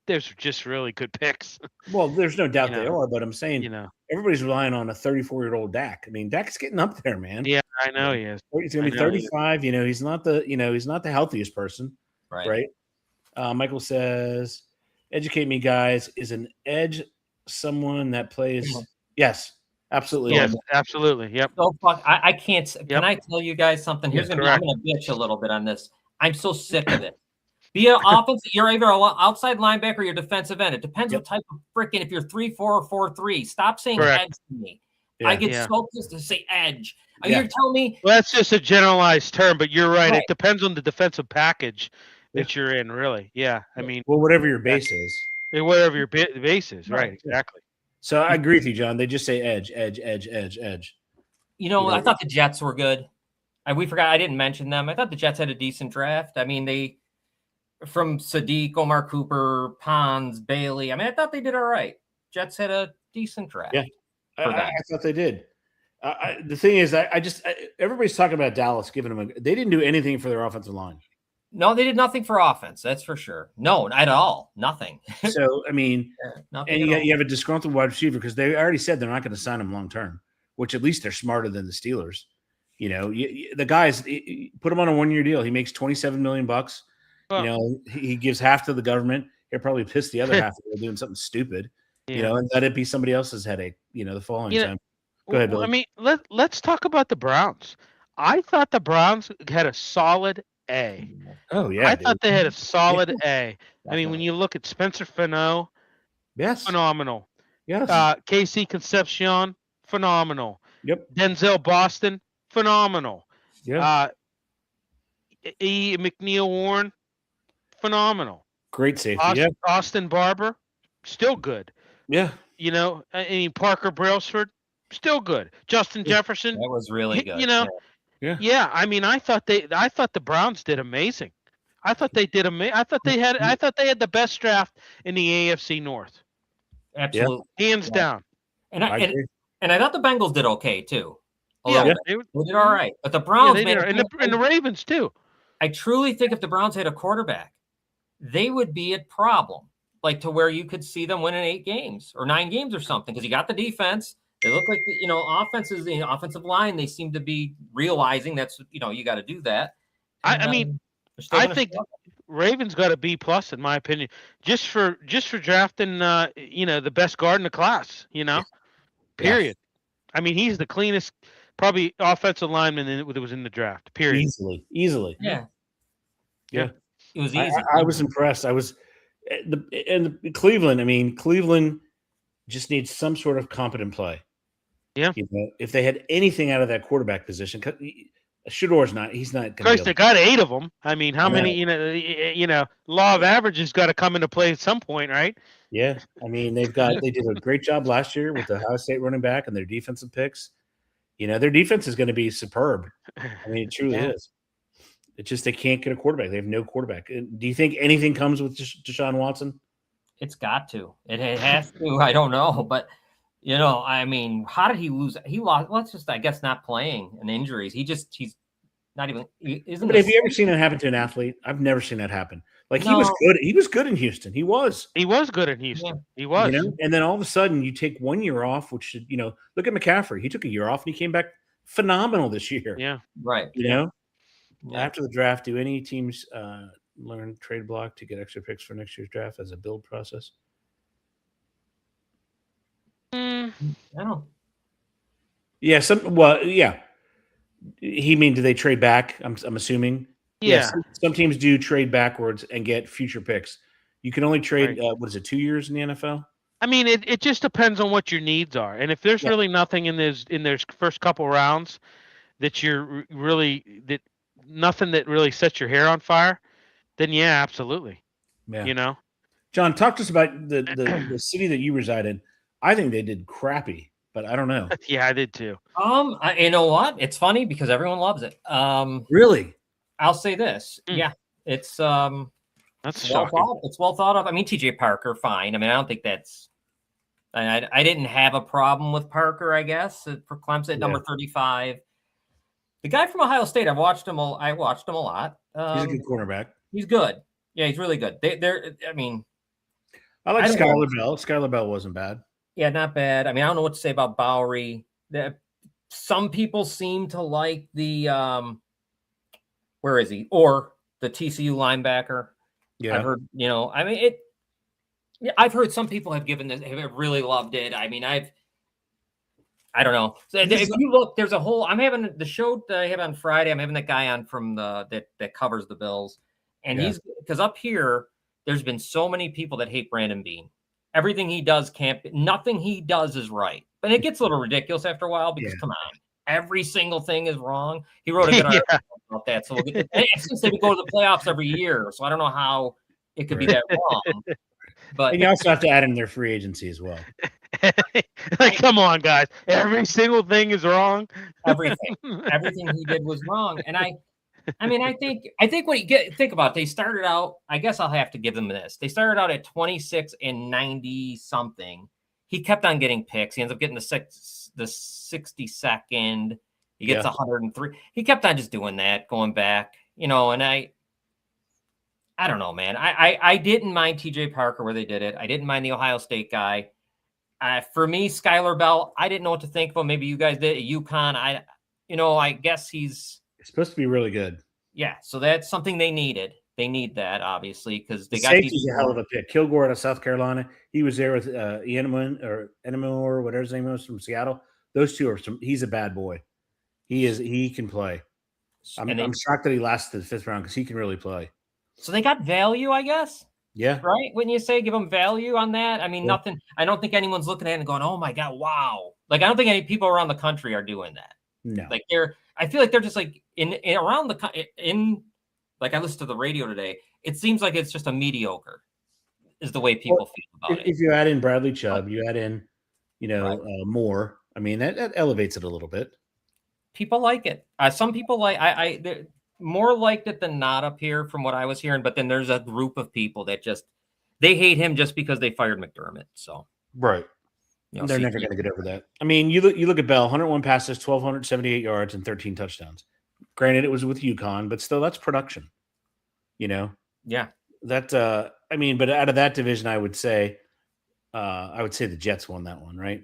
B: there's just really good picks.
A: Well, there's no doubt they are, but I'm saying, everybody's relying on a 34-year-old Dak. I mean, Dak's getting up there, man.
B: Yeah, I know he is.
A: He's going to be 35. He's not the healthiest person, right? Michael says, "Educate me, guys. Is an edge someone that plays?" Yes, absolutely.
B: Yes, absolutely. Yep.
C: So I can't. Can I tell you guys something? I'm going to bitch a little bit on this. I'm so sick of it. Be an offense, you're either an outside linebacker or your defensive end. It depends what type of if you're 3-4 or 4-3. Stop saying edge to me. Yeah. I get so pissed to say edge. You're telling me.
B: Well, that's just a generalized term, but you're right. It depends on the defensive package that you're in, really. Yeah. I mean,
A: whatever your base is.
B: Whatever your base is, right? Exactly.
A: So I agree with you, John. They just say edge.
C: I thought the Jets were good. We forgot. I didn't mention them. I thought the Jets had a decent draft. I mean, from Sadiq, Omar Cooper, Pons, Bailey. I mean, I thought they did all right. Jets had a decent draft.
A: Yeah, I thought they did. The thing is, everybody's talking about Dallas giving them they didn't do anything for their offensive line.
C: No, they did nothing for offense. That's for sure. No, at all. Nothing.
A: So, I mean, and you have a disgruntled wide receiver, because they already said they're not going to sign him long term, which at least they're smarter than the Steelers. You know, the guys, put him on a 1-year deal. He makes $27 million. He gives half to the government. He'll probably piss the other half if doing something stupid, and let it be somebody else's headache, the following time. Go ahead, Billy.
B: I mean, let's talk about the Browns. I thought the Browns had a solid A.
A: Oh, yeah.
B: I thought they had a solid A. I mean, when you look at Spencer Fano, phenomenal.
A: Yes.
B: Casey Concepcion, phenomenal.
A: Yep.
B: Denzel Boston, phenomenal.
A: Yeah.
B: E. McNeil Warren, phenomenal.
A: Great safety.
B: Austin Barber, still good.
A: Yeah.
B: I mean, Parker Brailsford, still good. Justin Jefferson,
C: that was really good.
B: Yeah. I mean, I thought the Browns did amazing. I thought they did amazing. I thought they had the best draft in the AFC North.
C: Absolutely,
B: hands down.
C: And I thought the Bengals did okay too.
B: They
C: did all right, but the Browns
B: and the Ravens too.
C: I truly think if the Browns had a quarterback, they would be a problem. like to where you could see them winning 8 games or 9 games or something because you got the defense. They look like offenses, offensive line. They seem to be realizing that's you got to do that.
B: And, I mean, I think Ravens got a B+ in my opinion, just for drafting the best guard in the class. Period.
C: Yes.
B: I mean, he's the cleanest, probably offensive lineman that was in the draft. Period.
A: Easily.
C: Yeah.
B: It
C: was easy.
A: I was impressed. I was Cleveland. I mean, Cleveland just needs some sort of competent play.
B: Yeah.
A: If they had anything out of that quarterback position, Shador's not. He's not.
B: Christ, they got 8 of them. I mean, how many? Law of averages got to come into play at some point, right?
A: Yeah, I mean, they did a great job last year with the Ohio State running back and their defensive picks. Their defense is going to be superb. I mean, it truly is. It's just they can't get a quarterback. They have no quarterback. Do you think anything comes with Deshaun Watson?
C: It's got to. It has to. I don't know, but I mean, how did he lose? He lost. Well, it's just, I guess, not playing and injuries. He's not even.
A: But have you ever seen that happen to an athlete? I've never seen that happen. Like, no. He was good. He was good in Houston. He was
B: good in Houston. Yeah. He was.
A: And then all of a sudden you take 1 year off, which, look at McCaffrey. He took a year off and he came back phenomenal this year.
B: Yeah.
C: Right.
A: After the draft, do any teams learn trade block to get extra picks for next year's draft as a build process?
C: I don't.
A: Yeah. Yeah. Do they trade back? I'm assuming.
B: Yeah.
A: Some teams do trade backwards and get future picks. You can only trade, 2 years in the NFL?
B: I mean, it just depends on what your needs are. And if there's really nothing in their first couple rounds that you're really nothing that really sets your hair on fire, then yeah, absolutely.
A: Yeah. John, talk to us about the city that you reside in. I think they did crappy, but I don't know.
B: Yeah, I did too.
C: You know what? It's funny because everyone loves it.
A: Really?
C: I'll say this. Yeah, it's
B: that's shocking.
C: It's well thought of. I mean, TJ Parker, fine. I mean, I don't think that's. I didn't have a problem with Parker, I guess, for Clemson at number 35. The guy from Ohio State, I watched him a lot.
A: He's a good cornerback.
C: He's good. Yeah, he's really good. I mean,
A: I like Skylar Bell. Skylar Bell wasn't bad.
C: Yeah, not bad. I mean, I don't know what to say about Bowery. Some people seem to like the where is he? Or the TCU linebacker.
A: Yeah.
C: I've heard, I mean, I've heard some people have really loved it. I mean, I don't know. So if you look, there's a whole, I'm having the show that I have on Friday. I'm having that guy on from that covers the Bills. And because up here, there's been so many people that hate Brandon Beane. Everything he does nothing he does is right. But it gets a little ridiculous after a while because come on, every single thing is wrong. He wrote a good article about that. So since they go to the playoffs every year, so I don't know how it could be that wrong. But
A: you also have to add in their free agency as well.
B: Like, come on, guys! Every single thing is wrong.
C: Everything he did was wrong, and I think what you think about, they started out. I guess I'll have to give them this. They started out at 26 and 90 something. He kept on getting picks. He ends up getting the 62nd. He gets 103. He kept on just doing that, going back, and I don't know, man. I didn't mind TJ Parker where they did it. I didn't mind the Ohio State guy. For me, Skylar Bell, I didn't know what to think of him. Maybe you guys did. At UConn, I guess he's
A: supposed to be really good.
C: Yeah, so that's something they needed. They need that, obviously, because they got
A: safety's a hell of a pick. Kilgore out of South Carolina. He was there with Enema or whatever his name was from Seattle. Those two he's a bad boy. He can play. I'm shocked that he lasted the 5th round because he can really play.
C: So they got value, I guess.
A: Yeah.
C: Right? Wouldn't you say give them value on that? I mean, nothing. I don't think anyone's looking at it and going, "Oh my God, wow!" Like, I don't think any people around the country are doing that.
A: No.
C: Like I feel like they're just like like I listened to the radio today. It seems like it's just a mediocre, is the way people feel about it.
A: If you add in Bradley Chubb, you add in, Moore. I mean, that elevates it a little bit.
C: People like it. Some people they're more liked it than not up here from what I was hearing. But then there's a group of people that they hate him just because they fired McDermott. So
A: right. They're never going to get over that. I mean, you look at Bell, 101 passes, 1,278 yards, and 13 touchdowns. Granted, it was with UConn, but still, that's production.
C: Yeah.
A: That I mean, but out of that division, I would say the Jets won that one, right?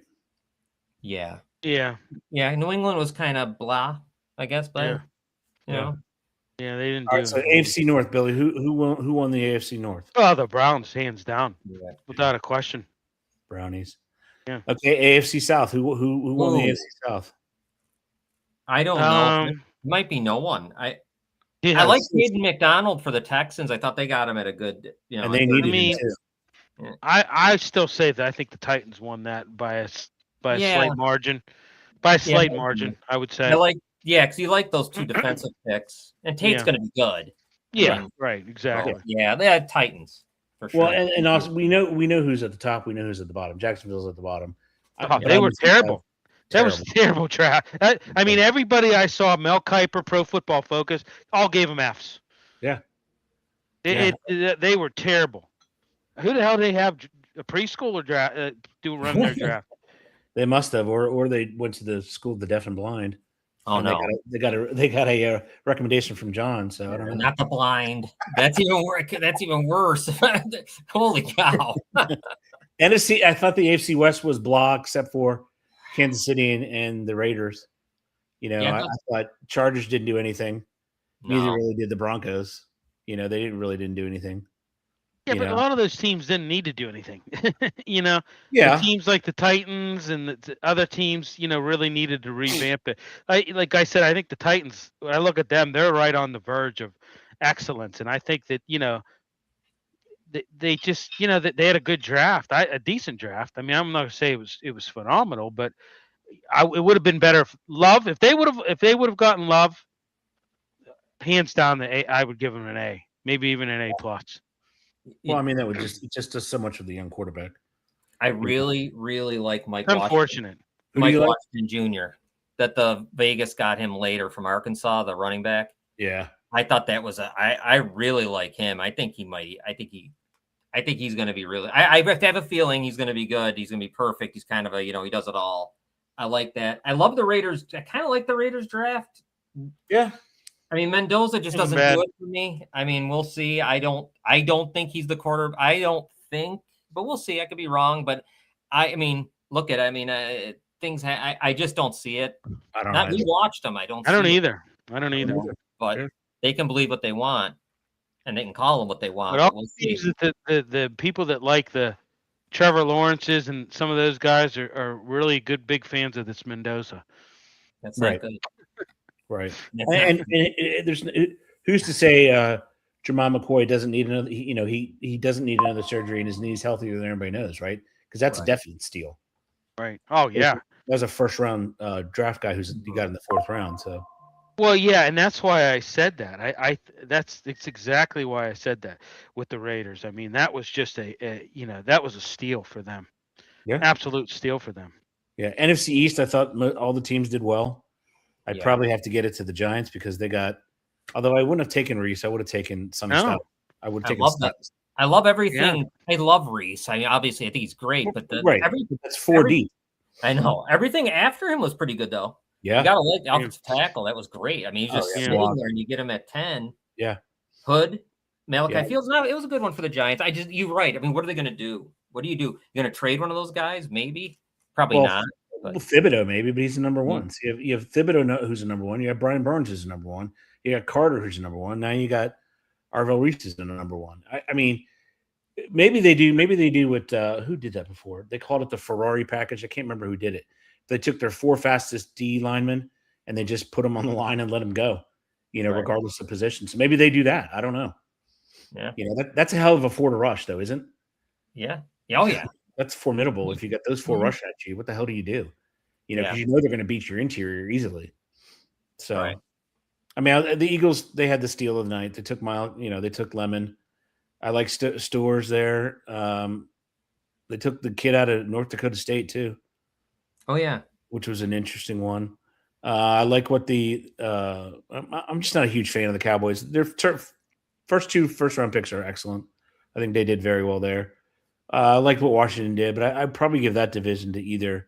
C: Yeah.
B: Yeah.
C: New England was kind of blah, I guess, but you know.
B: Yeah, they didn't
A: All
B: do.
A: right, so AFC North, Billy. Who won the AFC North?
B: Oh, the Browns, hands down, without a question.
A: Brownies.
B: Yeah.
A: Okay, AFC South. Who won the AFC South?
C: I don't know. It might be no one. I like Hayden McDonald for the Texans. I thought they got him at a good,
A: and they needed him too.
B: Yeah. I still say that I think the Titans won that by a slight margin. By a slight margin, I would say.
C: Because you like those two defensive picks, and Tate's going to be good.
B: Yeah, right, exactly.
C: So, they had Titans for sure.
A: Well, and also we know who's at the top. We know who's at the bottom. Jacksonville's at the bottom.
B: They were terrible. That was a terrible draft. I mean, everybody I saw, Mel Kiper, Pro Football Focus, all gave them Fs.
A: Yeah.
B: They were terrible. Who the hell did they have a preschooler run their draft?
A: They must have, or they went to the school of the deaf and blind.
C: Oh no!
A: They got a recommendation from John. So I don't know.
C: Not the blind. That's even worse. That's even worse. Holy cow!
A: NFC. I thought the AFC West was blah, except for Kansas City and the Raiders. I thought Chargers didn't do anything. No. Neither really did the Broncos. They didn't do anything.
B: Yeah, but a lot of those teams didn't need to do anything.
A: Yeah.
B: The teams like the Titans and the other teams, really needed to revamp it. Like I said, I think the Titans, when I look at them, they're right on the verge of excellence. And I think that, they just, that they had a good draft, a decent draft. I mean, I'm not going to say it was phenomenal, but it would have been better if they would have gotten Love, hands down, I would give them an A, maybe even an A+.
A: Well, I mean, that would just does so much with the young quarterback.
C: I really, really like Mike
B: Unfortunate.
C: Washington Jr. That the Vegas got him later from Arkansas, the running back.
A: Yeah.
C: I thought that was I really like him. I think he's going to be really, I have a feeling he's going to be good. He's going to be perfect. He's kind of he does it all. I like that. I love the Raiders. I kind of like the Raiders draft.
A: Yeah.
C: I mean, Mendoza just doesn't do it for me. I mean, we'll see. I don't think he's the quarterback. I don't think, but we'll see. I could be wrong, but I mean, look at it. I mean, things. I just don't see it.
A: I don't know.
C: We watched them. I don't
B: either.
C: But they can believe what they want, and they can call them what they want.
B: But all the people that like the Trevor Lawrences and some of those guys are really good, big fans of this Mendoza.
C: That's not good.
A: Right, and there's who's to say Jamal McCoy doesn't need another? He doesn't need another surgery, and his knee's healthier than everybody knows, right? Because that's a definite steal.
B: Right. Oh yeah,
A: that was a first round draft guy he got in the 4th round. So.
B: Well, yeah, and that's why I said that. It's exactly why I said that with the Raiders. I mean, that was just that was a steal for them.
A: Yeah,
B: absolute steal for them.
A: Yeah, NFC East. I thought all the teams did well. I'd probably have to get it to the Giants because they got. Although I wouldn't have taken Reese, I would have taken some stuff. I would take.
C: I love everything. Yeah. I love Reese. I mean, obviously, I think he's great, but
A: that's 4 deep.
C: I know everything after him was pretty good, though.
A: Yeah,
C: you gotta like the offensive tackle. That was great. I mean, he's just sitting there, and you get him at 10.
A: Yeah,
C: Hood, Malachi Fields. No, it was a good one for the Giants. You're right. I mean, what are they going to do? What do? You're going to trade one of those guys? Maybe, probably not.
A: Well, Thibodeau maybe, but he's the number one. So you have Thibodeau who's the number one. You have Brian Burns who's the number one. You got Carter who's the number one. Now you got Arvell Reese is the number one. I mean, maybe they do. Maybe they do what who did that before? They called it the Ferrari package. I can't remember who did it. They took their 4 fastest D linemen and they just put them on the line and let them go. Regardless of position. So maybe they do that. I don't know.
C: Yeah.
A: That's a hell of a 4 to rush, though, isn't?
C: Yeah. Oh yeah.
A: That's formidable. If you got those 4 rush at you, what the hell do you do? Because they're going to beat your interior easily. So, I mean, the Eagles, they had the steal of the night. They took they took Lemon. I like Stores there. They took the kid out of North Dakota State too.
C: Oh yeah,
A: which was an interesting one. I like what I'm just not a huge fan of the Cowboys. Their first 2 first-round picks are excellent. I think they did very well there. I like what Washington did, but I'd probably give that division to either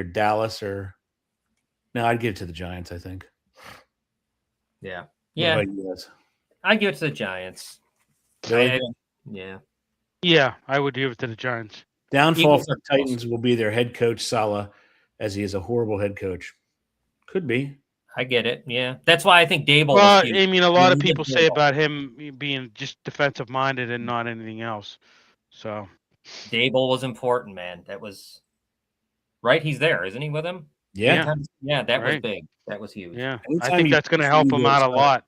A: Dallas or I'd give it to the Giants, I think.
C: Yeah. Yeah. I'd give it to the Giants.
B: Yeah, I would give it to the Giants.
A: Downfall for the Titans will be their head coach, Saleh, as he is a horrible head coach. Could be.
C: I get it. Yeah. That's why I think Dable
B: Well,
C: was huge.
B: I mean, a lot of people say about him being just defensive minded and not anything else. So
C: Dable was important, man. That was right. He's there, isn't he, with him?
A: Yeah.
C: Yeah, that was big. That was huge.
B: Yeah. I think that's going to help him out a lot.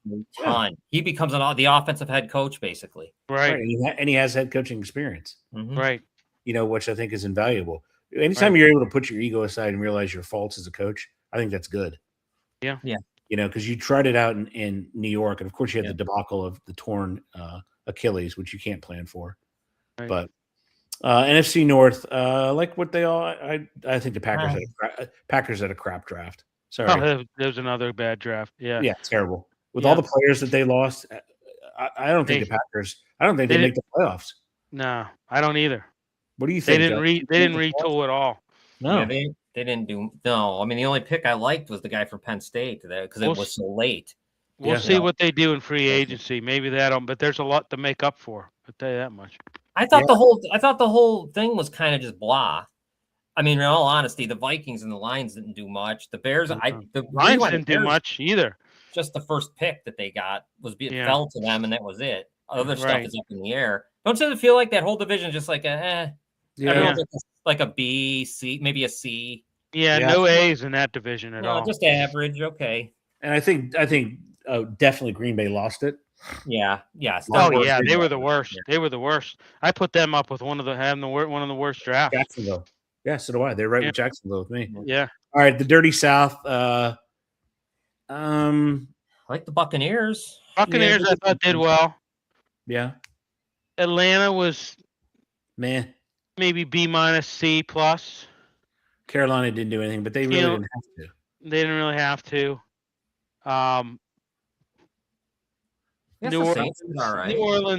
C: He becomes the offensive head coach, basically.
B: Right.
A: And he has head coaching experience.
C: Mm-hmm.
B: Right.
A: Which I think is invaluable. Anytime you're able to put your ego aside and realize your faults as a coach, I think that's good.
B: Yeah.
C: Yeah.
A: Because you tried it out in New York, and of course you had the debacle of the torn Achilles, which you can't plan for. Right. But NFC North, like what they all, I think the Packers had a crap draft. Sorry,
B: there's another bad draft. Yeah,
A: terrible. With all the players that they lost, I don't think the Packers. I don't think they make the playoffs.
B: No, I don't either.
A: What do you think?
B: They didn't retool at all.
C: No, they didn't do. No, I mean the only pick I liked was the guy from Penn State because it was so late.
B: We'll see what they do in free agency. Maybe but there's a lot to make up for. I'll tell you that much.
C: I thought the whole thing was kind of just blah. I mean, in all honesty, the Vikings and the Lions didn't do much. The Bears, the
B: Lions didn't do much either.
C: Just the first pick that they got fell to them, and that was it. Other stuff is up in the air. Don't you feel like that whole division is just like like a B, C, maybe a C?
B: Yeah, no A's in that division at all.
C: Just average. Okay.
A: And I think definitely Green Bay lost it.
C: Yeah.
B: Oh yeah, they were the worst. They were the worst. I put them up with one of the worst drafts.
A: Jacksonville. Yeah, so do I. They're right with Jacksonville with me.
B: Yeah.
A: All right, the Dirty South.
C: I like the Buccaneers.
B: I thought did well.
A: Yeah.
B: Atlanta was
A: maybe
B: B-, C+.
A: Carolina didn't do anything, but they really didn't have to.
B: They didn't really have to. New Orleans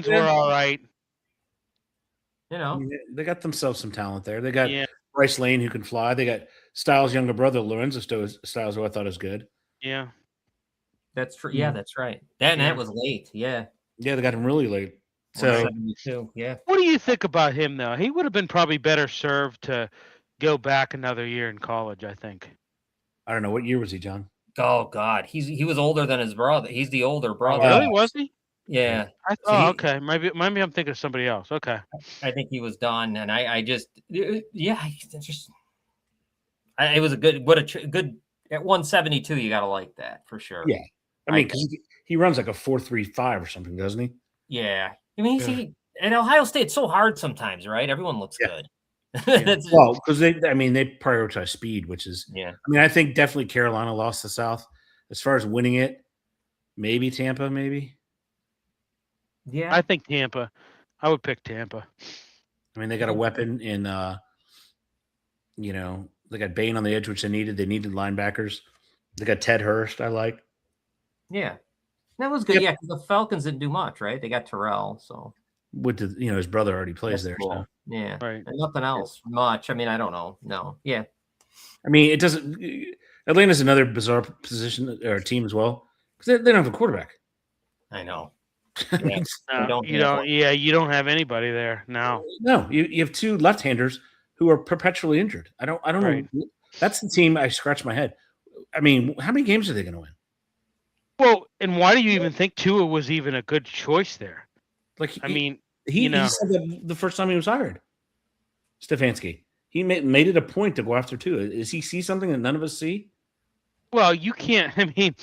B: were all right.
A: They got themselves some talent there. They got Bryce Lane who can fly. They got Styles' younger brother, Lorenzo Styles, who I thought was good.
B: Yeah.
C: That's true. Yeah, that's right. That was late. Yeah.
A: Yeah, they got him really late. So,
B: what do you think about him, though? He would have been probably better served to go back another year in college, I think.
A: I don't know. What year was he, John?
C: Oh, God. He was older than his brother. He's the older brother.
B: Oh, really? Was he?
C: Yeah.
B: Okay. Maybe I'm thinking of somebody else. Okay.
C: I think he was done, and it was a good at 172. You got to like that for sure.
A: Yeah. I mean, because he runs like a 4.35 or something, doesn't he?
C: Yeah. I mean, at Ohio State, it's so hard sometimes, right? Everyone looks good.
A: Well, because they prioritize speed, which is
C: I
A: mean, I think definitely Carolina lost the South. As far as winning it, maybe Tampa, maybe.
C: Yeah,
B: I think Tampa. I would pick Tampa.
A: I mean, they got a weapon in, they got Bain on the edge, which they needed. They needed linebackers. They got Ted Hurst. I like.
C: Yeah, that was good. Yep. Yeah, because the Falcons didn't do much, right? They got Terrell, so.
A: With his brother already plays there.
C: Cool.
A: So.
C: Yeah,
B: right.
C: And nothing else much. I mean, I don't know. No, yeah.
A: I mean, it doesn't. Atlanta's another bizarre position or team as well because they don't have a quarterback.
C: I know.
B: Yeah. You don't have anybody there now.
A: No, you have two left-handers who are perpetually injured. I don't know. That's the team. I scratch my head. I mean, how many games are they going to win?
B: Well, and why do you even think Tua was even a good choice there?
A: Like,
B: he
A: said that the first time he was hired. Stefanski. He made it a point to go after Tua. Does he see something that none of us see?
B: Well, you can't. I mean,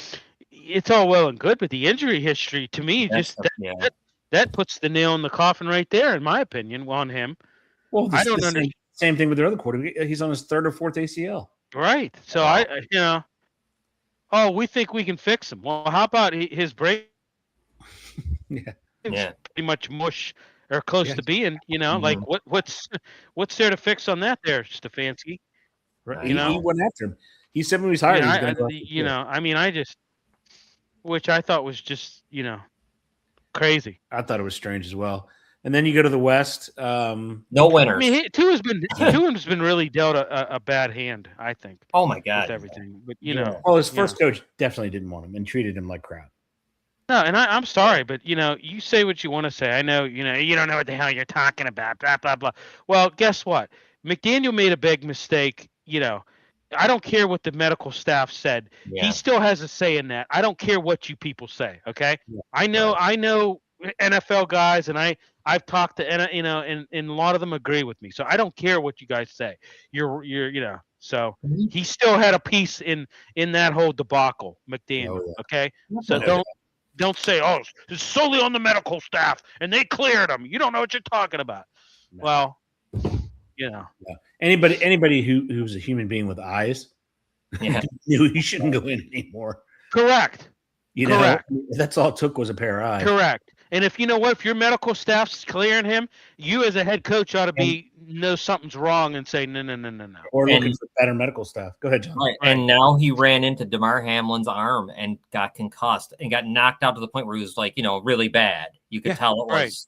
B: it's all well and good, but the injury history to me that puts the nail in the coffin right there, in my opinion, on him.
A: Well, I don't understand. Same thing with their other quarterback. He's on his third or fourth ACL.
B: Right. So we think we can fix him. Well, how about his break?
A: Yeah.
B: Pretty much mush or close to being, like what's there to fix on that there, Stefanski?
A: Right. He went after him. He said when he was hired,
B: which I thought was just, crazy.
A: I thought it was strange as well. And then you go to the West.
C: No winners.
B: I mean, Tua's been really dealt a bad hand, I think.
C: Oh my God.
B: With everything. But
A: well, his first coach definitely didn't want him and treated him like crap.
B: No, and I'm sorry, but you say what you want to say. I know, you don't know what the hell you're talking about, blah blah blah. Well, guess what? McDaniel made a big mistake. I don't care what the medical staff said.
C: Yeah.
B: He still has a say in that. I don't care what you people say. Okay,
A: Yeah,
B: I know NFL guys, and I've talked to and a lot of them agree with me. So I don't care what you guys say. You're So he still had a piece in that whole debacle, McDaniel.
A: Oh, yeah.
B: Okay, so don't say, oh, it's solely on the medical staff and they cleared him. You don't know what you're talking about. No. Well,
A: Yeah. Anybody who's a human being with eyes knew he shouldn't go in anymore.
B: Correct. Correct.
A: That's all it took was a pair of eyes.
B: Correct. And if if your medical staff's clearing him, you as a head coach ought to know something's wrong and say no.
A: Or looking for better medical staff. Go ahead, John.
C: Right. And now he ran into DeMar Hamlin's arm and got concussed and got knocked out to the point where he was really bad. You could tell it was.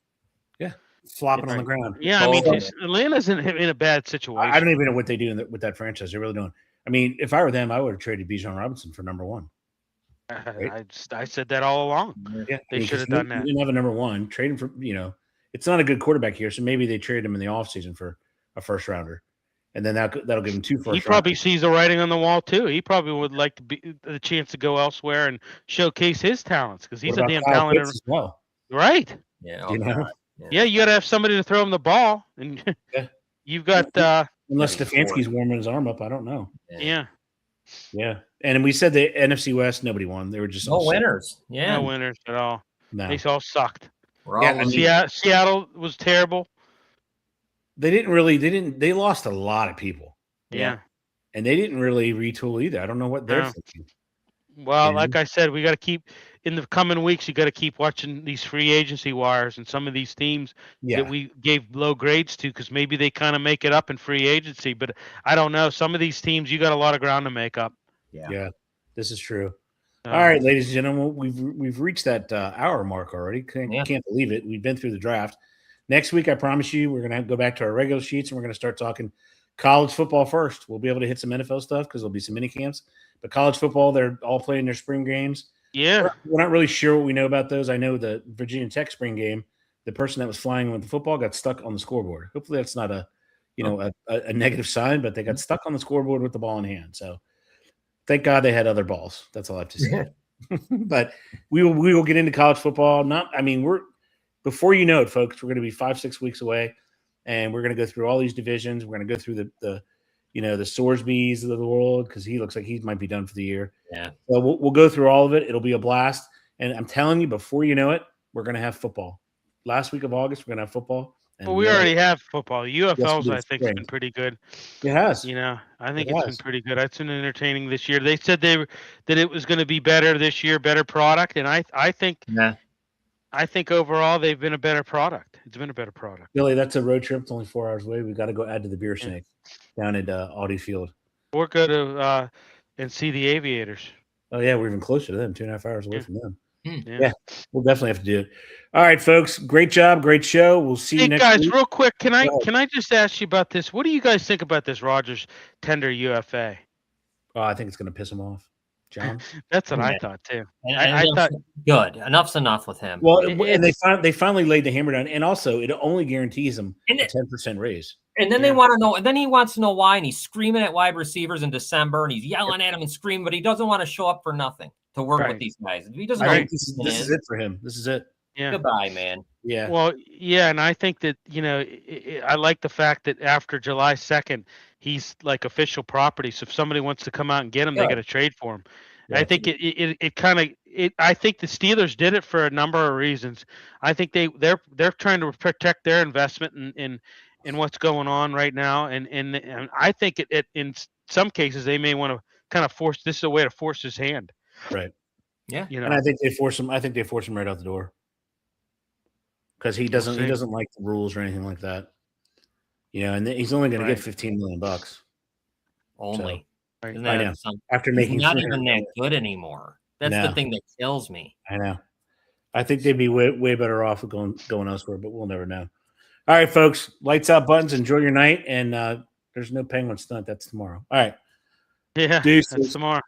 A: Yeah. Flopping on the ground.
B: Yeah, I mean, Atlanta's in a bad situation.
A: I don't even know what they do with that franchise. They really don't. I mean, if I were them, I would have traded Bijan Robinson for number one.
B: Right? I said that all along.
A: Yeah,
B: they should have done that.
A: They didn't have a number one. Trade him for, it's not a good quarterback here, so maybe they trade him in the offseason for a first rounder, and then that'll give him 2 first.
B: He probably sees the writing on the wall too. He probably would like to be the chance to go elsewhere and showcase his talents because he's a damn talented
A: as well.
B: Right?
C: Yeah.
B: Yeah, you got to have somebody to throw him the ball, and you've got
A: unless Stefanski's warming his arm up, I don't know.
B: Yeah.
A: And we said the NFC West, nobody won. They were just
C: no winners. Yeah,
B: no winners at all.
A: No.
B: They all sucked.
A: Seattle
B: was terrible.
A: They lost a lot of people.
B: Yeah.
A: And they didn't really retool either. I don't know what they're thinking.
B: Well, like I said, we got to keep in the coming weeks. You got to keep watching these free agency wires and some of these teams that we gave low grades to because maybe they kind of make it up in free agency. But I don't know. Some of these teams, you got a lot of ground to make up.
A: Yeah, this is true. All right, ladies and gentlemen, we've reached that hour mark already. Can't believe it. We've been through the draft. Next week, I promise you, we're going to go back to our regular sheets and we're going to start talking college football first. We'll be able to hit some NFL stuff because there'll be some mini camps. But college football, they're all playing their spring games.
B: Yeah.
A: We're not really sure what we know about those. I know the Virginia Tech spring game, the person that was flying with the football got stuck on the scoreboard. Hopefully that's not a negative sign, but they got stuck on the scoreboard with the ball in hand. So thank God they had other balls. That's all I have to say. But we will get into college football. We're before you know it, folks, we're going to be 5-6 weeks away, and we're going to go through all these divisions. We're going to go through the Sorsbys of the world because he looks like he might be done for the year.
C: Yeah.
A: So we'll go through all of it. It'll be a blast. And I'm telling you, before you know it, we're going to have football. Last week of August, we're going to have football.
B: Well, we already have football. UFL's, I think, has been pretty good.
A: It has.
B: I think it's been pretty good. It's been entertaining this year. They said that it was going to be better this year, better product, and I think overall they've been a better product. It's been a better product.
A: Billy, that's a road trip. It's only 4 hours away. We've got to go add to the beer snake down at Audi Field.
B: Or go to and see the Aviators.
A: Oh yeah, we're even closer to them. 2.5 hours away from them.
B: Yeah,
A: we'll definitely have to do it. All right, folks. Great job. Great show. We'll see you next week.
B: Guys, real quick, can I just ask you about this? What do you guys think about this Rodgers tender UFA?
A: Oh, I think it's going to piss him off, John.
B: That's what I thought too.
C: I thought good. Enough's enough with him.
A: Well, and they finally laid the hammer down, and also it only guarantees him a 10% raise.
C: And then they want to know, and then he wants to know why, and he's screaming at wide receivers in December, and he's yelling at them and screaming, but he doesn't want to show up for nothing to work with these guys. He doesn't know
A: this is it for him. This is it.
B: Yeah.
C: Goodbye, man.
A: Yeah.
B: Well, yeah, and I think that I like the fact that after July 2nd, he's like official property. So if somebody wants to come out and get him, they got to trade for him. Yeah. I think I think the Steelers did it for a number of reasons. I think they're trying to protect their investment in what's going on right now, and I think it in some cases they may want to kind of force this is a way to force his hand.
A: Right.
C: Yeah.
A: And I think they force him. I think they force him right out the door because he doesn't like the rules or anything like that. And he's only going to get $15 million.
C: Only.
A: So, I know. After making
C: he's not even that good anymore. That's the thing that kills me.
A: I know. I think they'd be way better off going elsewhere, but we'll never know. All right, folks. Lights out, buttons. Enjoy your night. And there's no Penguin stunt. That's tomorrow. All right.
B: Yeah. That's tomorrow.